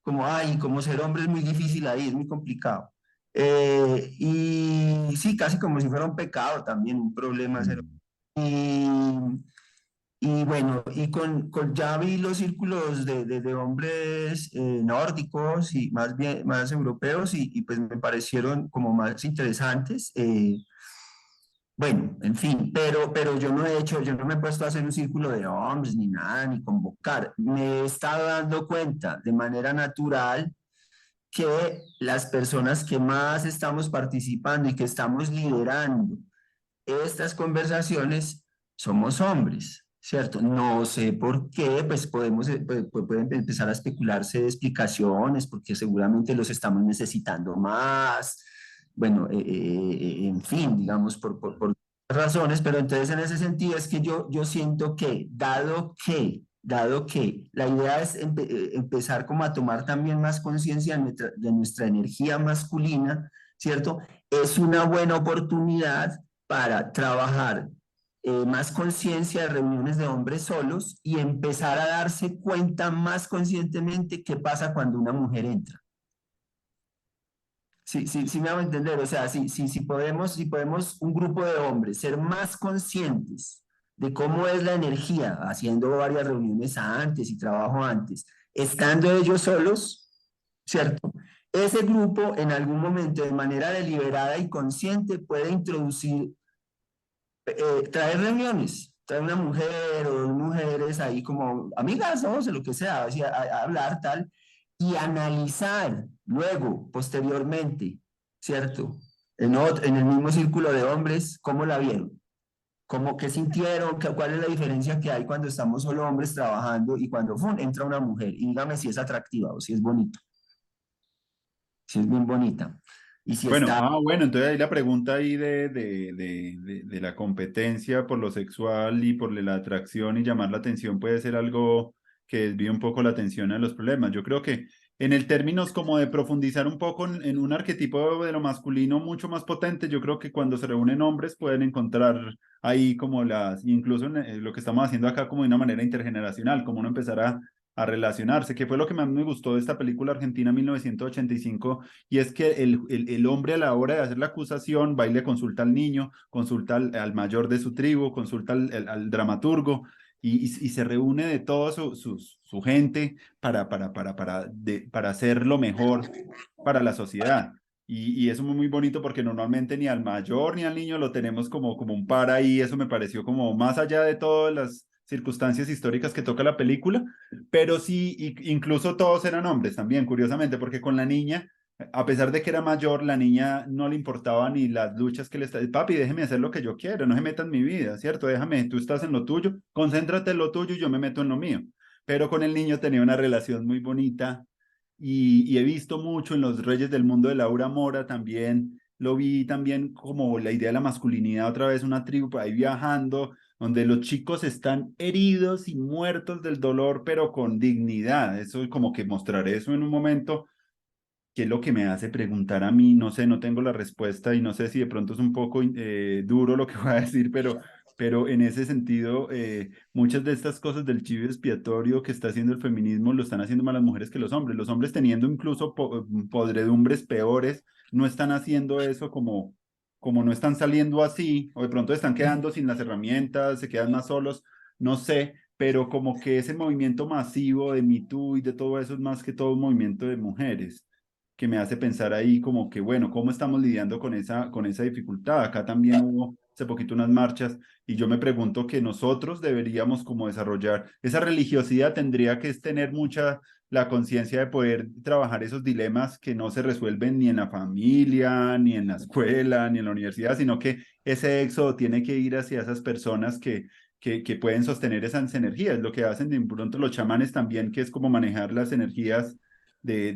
como, ay, como ser hombre es muy difícil ahí, es muy complicado. Y sí, casi como si fuera un pecado también, un problema ser. mm. Y, y bueno, y ya vi los círculos de hombres nórdicos y más bien más europeos y pues me parecieron como más interesantes. Bueno, en fin, pero yo no he hecho, yo no me he puesto a hacer un círculo de hombres ni nada, ni convocar. Me he estado dando cuenta de manera natural que las personas que más estamos participando y que estamos liderando estas conversaciones somos hombres, ¿cierto? No sé por qué, pues pueden empezar a especularse de explicaciones, porque seguramente los estamos necesitando más, bueno, en fin, digamos, por razones, pero entonces en ese sentido es que yo siento que, dado que la idea es empezar como a tomar también más conciencia de nuestra energía masculina, ¿cierto? Es una buena oportunidad para trabajar más conciencia de reuniones de hombres solos y empezar a darse cuenta más conscientemente qué pasa cuando una mujer entra. Sí, sí, sí me hago entender, o sea, si podemos un grupo de hombres ser más conscientes de cómo es la energía, haciendo varias reuniones antes y trabajo antes, estando ellos solos, ¿cierto? Ese grupo en algún momento de manera deliberada y consciente puede introducir traer reuniones, traer una mujer o dos mujeres ahí como amigas, ¿no? O sea, lo que sea, así, a hablar tal, y analizar luego, posteriormente, ¿cierto? En el mismo círculo de hombres, ¿cómo la vieron? ¿Cómo qué sintieron? ¿Cuál es la diferencia que hay cuando estamos solo hombres trabajando y cuando ¡fum! Entra una mujer? Y dígame si es atractiva o si es bonita, si es bien bonita. Y si Bueno, está bueno, entonces ahí la pregunta ahí de la competencia por lo sexual y por la atracción y llamar la atención puede ser algo que desvíe un poco la atención a los problemas. Yo creo que en el términos como de profundizar un poco en un arquetipo de lo masculino mucho más potente, yo creo que cuando se reúnen hombres pueden encontrar ahí como incluso en lo que estamos haciendo acá como de una manera intergeneracional, como uno empezar a relacionarse, que fue lo que más me gustó de esta película argentina 1985. Y es que el hombre, a la hora de hacer la acusación va y le consulta al niño, consulta al mayor de su tribu, consulta al dramaturgo, y se reúne de toda su gente para hacer lo mejor para la sociedad. Y eso es muy bonito porque normalmente ni al mayor ni al niño lo tenemos como un par ahí. Eso me pareció como más allá de todas circunstancias históricas que toca la película, pero sí, incluso todos eran hombres también, curiosamente, porque con la niña, a pesar de que era mayor, la niña no le importaba ni las luchas que le está, papi, déjeme hacer lo que yo quiero, no se meta en mi vida, ¿cierto? Déjame, tú estás en lo tuyo, concéntrate en lo tuyo y yo me meto en lo mío. Pero con el niño tenía una relación muy bonita y he visto mucho en Los Reyes del Mundo de Laura Mora también, lo vi también como la idea de la masculinidad, otra vez una tribu por ahí viajando, donde los chicos están heridos y muertos del dolor, pero con dignidad. Eso como que mostraré eso en un momento, que es lo que me hace preguntar a mí, no sé, no tengo la respuesta y no sé si de pronto es un poco duro lo que voy a decir, pero en ese sentido, muchas de estas cosas del chivo expiatorio que está haciendo el feminismo lo están haciendo más las mujeres que los hombres. Los hombres teniendo incluso podredumbres peores, no están haciendo eso como no están saliendo así, o de pronto están quedando sin las herramientas, se quedan más solos, no sé, pero como que ese movimiento masivo de Me Too y de todo eso es más que todo un movimiento de mujeres que me hace pensar ahí como que, bueno, ¿cómo estamos lidiando con esa dificultad? Acá también hubo hace poquito unas marchas y yo me pregunto que nosotros deberíamos como desarrollar esa religiosidad, tendría que tener mucha la conciencia de poder trabajar esos dilemas que no se resuelven ni en la familia, ni en la escuela, ni en la universidad, sino que ese éxodo tiene que ir hacia esas personas que pueden sostener esas energías, lo que hacen de pronto los chamanes también, que es como manejar las energías de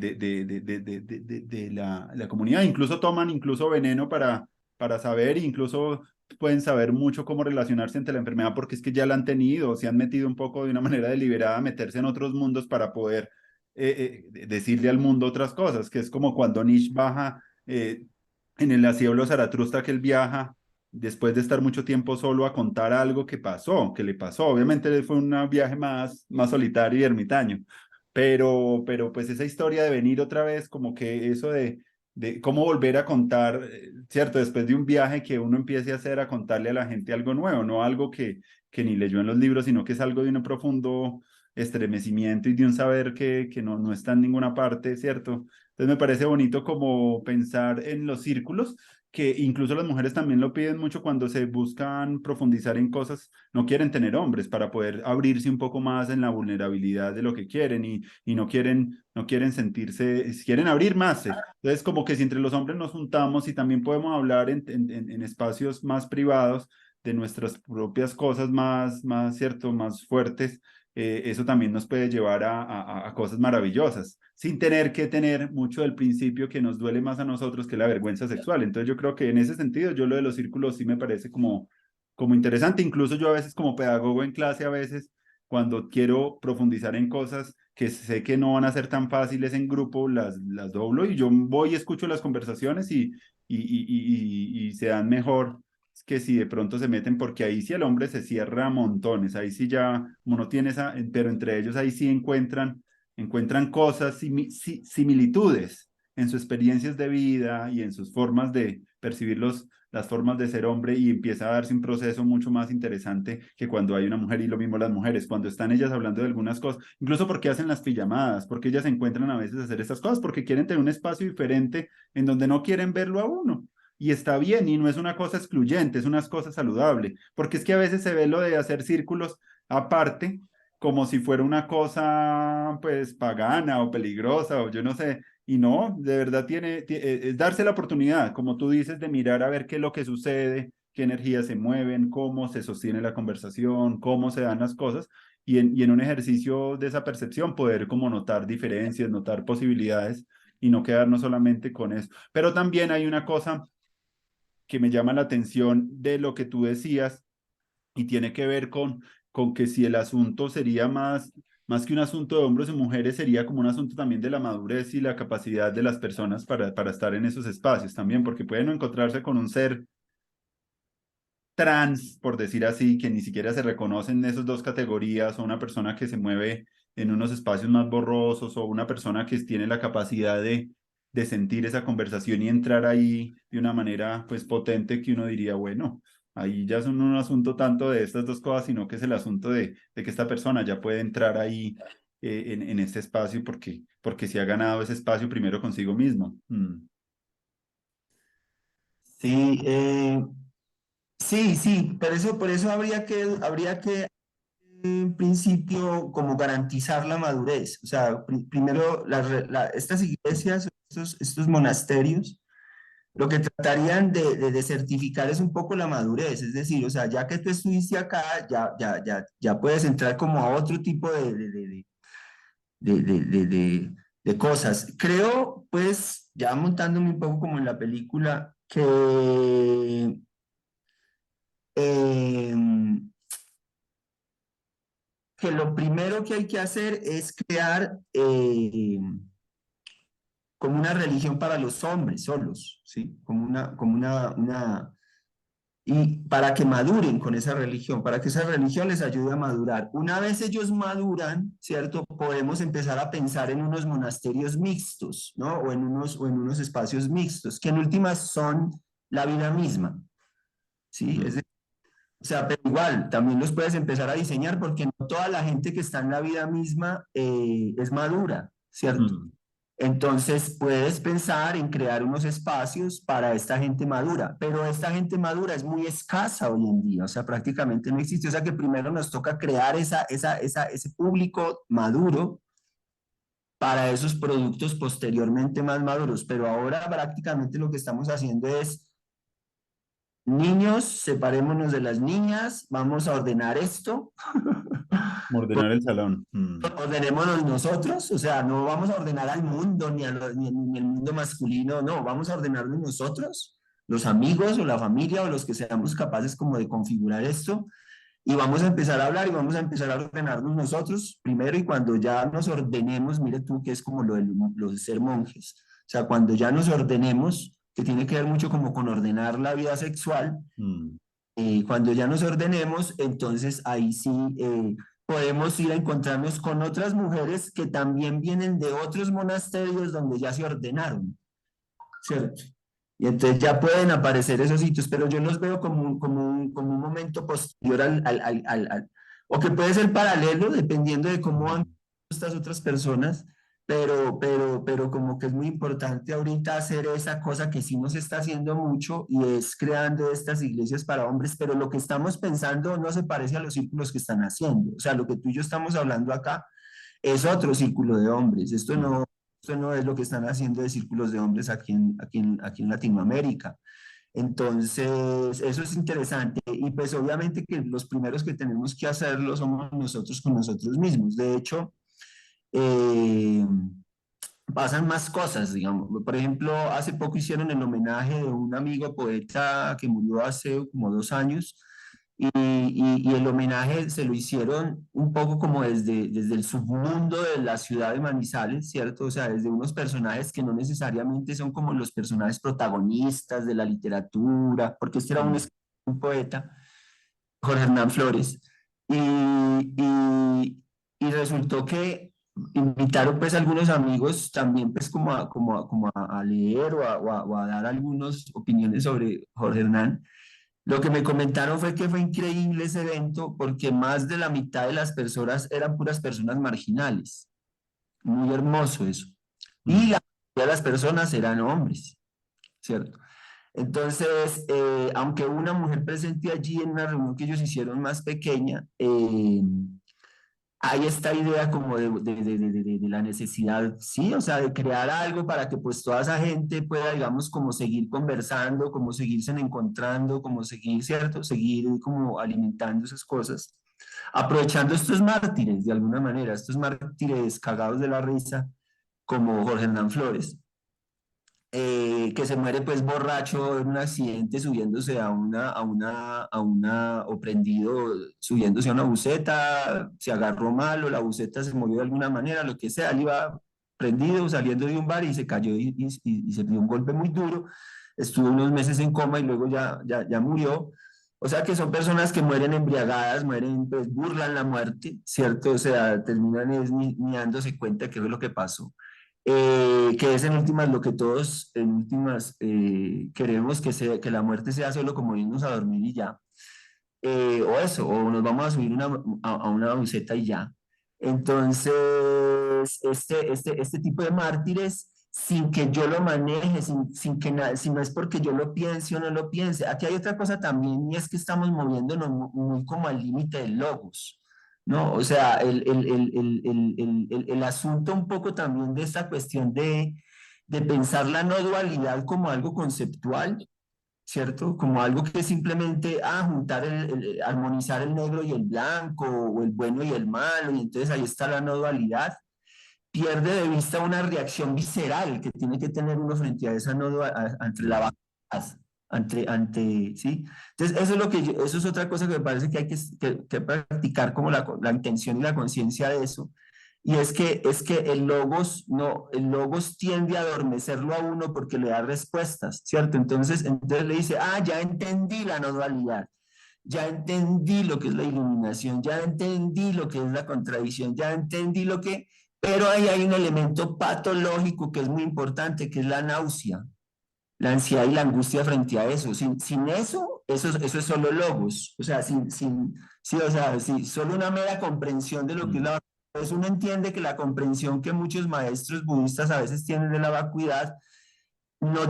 la comunidad. Incluso toman incluso veneno para saber, incluso pueden saber mucho cómo relacionarse ante la enfermedad porque es que ya la han tenido, se han metido un poco de una manera deliberada a meterse en otros mundos para poder decirle al mundo otras cosas, que es como cuando Nietzsche baja en el Cielo Zaratustra, que él viaja después de estar mucho tiempo solo a contar algo que pasó, que le pasó. Obviamente fue un viaje más solitario y ermitaño, pero pues esa historia de venir otra vez, como que eso de cómo volver a contar, ¿cierto? Después de un viaje que uno empiece a hacer, a contarle a la gente algo nuevo, no algo que ni leyó en los libros, sino que es algo de un profundo estremecimiento y de un saber que no está en ninguna parte, ¿cierto? Entonces me parece bonito como pensar en los círculos, que incluso las mujeres también lo piden mucho cuando se buscan profundizar en cosas, no quieren tener hombres para poder abrirse un poco más en la vulnerabilidad de lo que quieren y no quieren sentirse, quieren abrir más. Entonces, como que si entre los hombres nos juntamos y también podemos hablar en espacios más privados de nuestras propias cosas cierto, más fuertes, eso también nos puede llevar a cosas maravillosas, sin tener que tener mucho del principio que nos duele más a nosotros que la vergüenza sexual. Entonces yo creo que en ese sentido, yo lo de los círculos sí me parece como interesante. Incluso yo a veces como pedagogo en clase, a veces cuando quiero profundizar en cosas que sé que no van a ser tan fáciles en grupo, las doblo y yo voy y escucho las conversaciones y se dan mejor que si de pronto se meten, porque ahí sí el hombre se cierra a montones, ahí sí ya, como no tiene esa, pero entre ellos ahí sí encuentran cosas, similitudes en sus experiencias de vida y en sus formas de percibir las formas de ser hombre y empieza a darse un proceso mucho más interesante que cuando hay una mujer y lo mismo las mujeres, cuando están ellas hablando de algunas cosas, incluso porque hacen las pijamadas, porque ellas se encuentran a veces a hacer estas cosas, porque quieren tener un espacio diferente en donde no quieren verlo a uno. Y está bien, y no es una cosa excluyente, es una cosa saludable, porque es que a veces se ve lo de hacer círculos aparte, como si fuera una cosa pues pagana o peligrosa o yo no sé, y no, de verdad es darse la oportunidad, como tú dices, de mirar a ver qué es lo que sucede, qué energías se mueven, cómo se sostiene la conversación, cómo se dan las cosas, y en un ejercicio de esa percepción poder como notar diferencias, notar posibilidades y no quedarnos solamente con eso. Pero también hay una cosa que me llama la atención de lo que tú decías y tiene que ver con que si el asunto sería más que un asunto de hombres y mujeres, sería como un asunto también de la madurez y la capacidad de las personas para estar en esos espacios también, porque pueden no encontrarse con un ser trans, por decir así, que ni siquiera se reconocen en esas dos categorías, o una persona que se mueve en unos espacios más borrosos, o una persona que tiene la capacidad de sentir esa conversación y entrar ahí de una manera pues potente que uno diría, bueno, ahí ya es un asunto tanto de estas dos cosas, sino que es el asunto de que esta persona ya puede entrar ahí en este espacio porque se ha ganado ese espacio primero consigo mismo. Sí, sí, sí, por eso habría que principio como garantizar la madurez. O sea, primero estas iglesias, estos monasterios, lo que tratarían de certificar es un poco la madurez, es decir, o sea, ya que tú estuviste acá, ya puedes entrar como a otro tipo de cosas. Creo, pues, ya montándome un poco como en la película, em, que lo primero que hay que hacer es crear como una religión para los hombres solos, ¿sí? Y para que maduren con esa religión, para que esa religión les ayude a madurar. Una vez ellos maduran, ¿cierto? Podemos empezar a pensar en unos monasterios mixtos, ¿no? O en unos espacios mixtos, que en últimas son la vida misma, ¿sí? Mm, O sea, pero igual, también los puedes empezar a diseñar porque no toda la gente que está en la vida misma es madura, ¿cierto? mm. Entonces puedes pensar en crear unos espacios para esta gente madura, pero esta gente madura es muy escasa hoy en día, o sea, prácticamente no existe. O sea que primero nos toca crear ese público maduro para esos productos posteriormente más maduros, pero ahora prácticamente lo que estamos haciendo es niños, separémonos de las niñas, vamos a ordenar esto, Ordenar el salón. ordenémonos nosotros, o sea, no vamos a ordenar al mundo ni el mundo masculino, no, vamos a ordenarnos nosotros, los amigos o la familia o los que seamos capaces como de configurar esto y vamos a empezar a hablar y vamos a empezar a ordenarnos nosotros primero y cuando ya nos ordenemos, mire tú que es como lo de ser monjes, o sea, cuando ya nos ordenemos, que tiene que ver mucho como con ordenar la vida sexual, Mm. cuando ya nos ordenemos, entonces ahí sí podemos ir a encontrarnos con otras mujeres que también vienen de otros monasterios donde ya se ordenaron, ¿cierto? Y entonces ya pueden aparecer esos sitios, pero yo los veo como un momento posterior o que puede ser paralelo, dependiendo de cómo han Mm. estas otras personas, pero como que es muy importante ahorita hacer esa cosa que sí nos está haciendo mucho y es creando estas iglesias para hombres, pero lo que estamos pensando no se parece a los círculos que están haciendo. O sea, lo que tú y yo estamos hablando acá es otro círculo de hombres. Mm. Esto no es lo que están haciendo de círculos de hombres aquí en Latinoamérica. Entonces, eso es interesante. Y pues obviamente que los primeros que tenemos que hacerlo somos nosotros con nosotros mismos. De hecho, eh, pasan más cosas, digamos. Por ejemplo, hace poco hicieron el homenaje de un amigo poeta que murió hace como 2 años y el homenaje se lo hicieron un poco como desde el submundo de la ciudad de Manizales, ¿cierto? O sea, desde unos personajes que no necesariamente son como los personajes protagonistas de la literatura, porque este era un, Mm. un poeta, Jorge Hernán Flores. Y resultó que invitaron pues algunos amigos también pues como a leer o a dar algunas opiniones sobre Jorge Hernán. Lo que me comentaron fue que fue increíble ese evento porque más de la mitad de las personas eran puras personas marginales. Muy hermoso eso. Y Mm. la mayoría de las personas eran hombres, ¿cierto? Entonces, aunque hubo una mujer presente allí en una reunión que ellos hicieron más pequeña, hay esta idea como de la necesidad, sí, o sea, de crear algo para que pues toda esa gente pueda, digamos, como seguir conversando, como seguirse encontrando, como seguir, ¿cierto? Seguir como alimentando esas cosas, aprovechando estos mártires de alguna manera, estos mártires cagados de la risa, como Jorge Hernán Flores que se muere pues borracho en un accidente subiéndose o prendido, subiéndose a una buseta, se agarró mal o la buseta se movió de alguna manera, lo que sea, él iba prendido saliendo de un bar y se cayó y se dio un golpe muy duro, estuvo unos meses en coma y luego ya murió. O sea que son personas que mueren embriagadas, mueren, pues burlan la muerte, ¿cierto? O sea, terminan ni dándose cuenta de qué fue lo que pasó que es en últimas lo que todos en últimas queremos que la muerte sea solo como irnos a dormir y ya, o eso, o nos vamos a subir a una buceta y ya. Entonces, este tipo de mártires, sin que yo lo maneje, si no es porque yo lo piense o no lo piense. Aquí hay otra cosa también y es que estamos moviéndonos muy como al límite del logos. ¿no? O sea, el asunto un poco también de esta cuestión de pensar la no dualidad como algo conceptual, ¿cierto? Como algo que simplemente, juntar armonizar el negro y el blanco, o el bueno y el malo, y entonces ahí está la no dualidad, pierde de vista una reacción visceral que tiene que tener uno frente a esa no ante la Mm. vacuidad, ¿sí? Entonces, eso es lo que eso es otra cosa que me parece que hay que practicar como la intención y la conciencia de eso. Y es que el logos tiende a adormecerlo a uno porque le da respuestas, ¿cierto? Entonces le dice, ya entendí la no dualidad, ya entendí lo que es la iluminación, ya entendí lo que es la contradicción, ya entendí lo que... Pero ahí hay un elemento patológico que es muy importante, que es la náusea, la ansiedad y la angustia frente a eso. Sin eso es solo logos. O sea, sí, o sea, solo una mera comprensión de lo que es Mm. la vacuidad. Pues uno entiende que la comprensión que muchos maestros budistas a veces tienen de la vacuidad no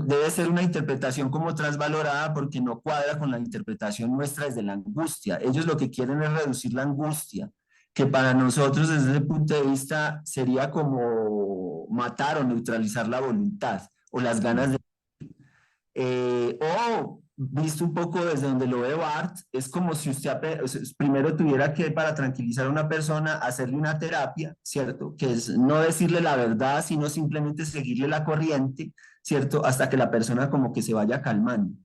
debe ser una interpretación como trasvalorada porque no cuadra con la interpretación nuestra desde la angustia. Ellos lo que quieren es reducir la angustia, que para nosotros desde ese punto de vista sería como matar o neutralizar la voluntad o las ganas Mm. de... o visto un poco desde donde lo ve Bart, es como si usted o sea, primero tuviera que, para tranquilizar a una persona, hacerle una terapia, ¿cierto? Que es no decirle la verdad, sino simplemente seguirle la corriente, ¿cierto? Hasta que la persona como que se vaya calmando.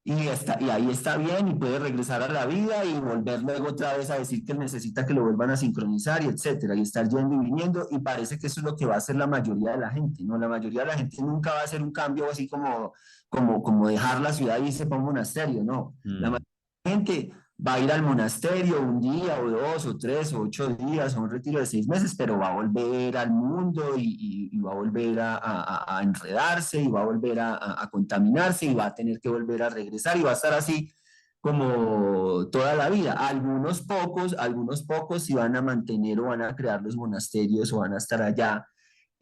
Y ahí está bien y puede regresar a la vida y volver luego otra vez a decir que él necesita que lo vuelvan a sincronizar y etcétera, y estar yendo y viniendo, y parece que eso es lo que va a hacer la mayoría de la gente, ¿no? La mayoría de la gente nunca va a hacer un cambio así como dejar la ciudad y irse para un monasterio, no. La Mm. mayoría de la gente va a ir al monasterio un día o dos o tres o 8 días o un retiro de 6 meses, pero va a volver al mundo y va a volver a enredarse y va a volver a contaminarse y va a tener que volver a regresar y va a estar así como toda la vida. Algunos pocos sí van a mantener o van a crear los monasterios o van a estar allá,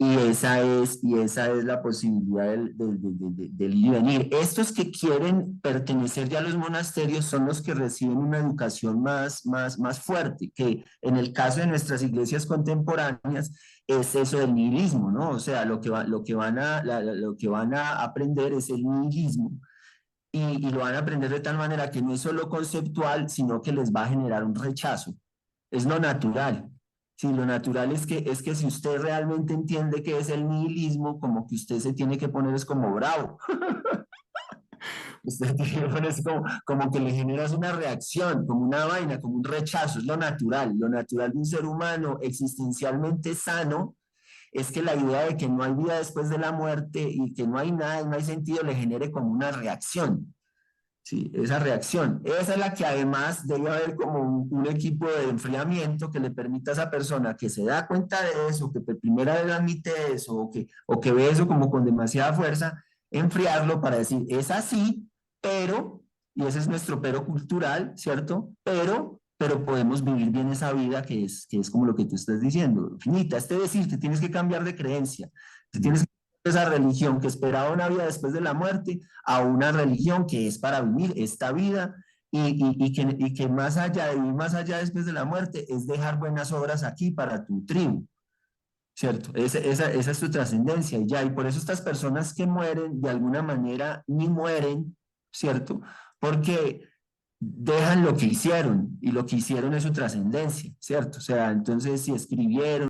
y esa es la posibilidad del ir y venir. Estos que quieren pertenecer ya a los monasterios son los que reciben una educación más fuerte, que en el caso de nuestras iglesias contemporáneas es eso del nihilismo, ¿no? O sea, lo que van a aprender es el nihilismo, y lo van a aprender de tal manera que no es solo conceptual, sino que les va a generar un rechazo. Es lo natural. Sí, lo natural es que si usted realmente entiende qué es el nihilismo, como que usted se tiene que poner es como bravo. Usted tiene que ponerse como que le generas una reacción, como una vaina, como un rechazo. Es lo natural. Lo natural de un ser humano existencialmente sano es que la idea de que no hay vida después de la muerte y que no hay nada, no hay sentido, le genere como una reacción. Sí, esa reacción. Esa es la que además debe haber como un equipo de enfriamiento que le permita a esa persona que se da cuenta de eso, que por primera vez admite eso, o que ve eso como con demasiada fuerza, enfriarlo para decir, es así, pero, y ese es nuestro pero cultural, ¿cierto? Pero podemos vivir bien esa vida que es como lo que tú estás diciendo, finita. Es decir, te tienes que cambiar de creencia, te Mm. tienes que esa religión que esperaba una vida después de la muerte a una religión que es para vivir esta vida, y que más allá de vivir más allá después de la muerte es dejar buenas obras aquí para tu tribu, ¿cierto? Esa es tu trascendencia y ya, y por eso estas personas que mueren de alguna manera ni mueren, ¿cierto? Porque dejan lo que hicieron y lo que hicieron es su trascendencia, ¿cierto? O sea, entonces si escribieron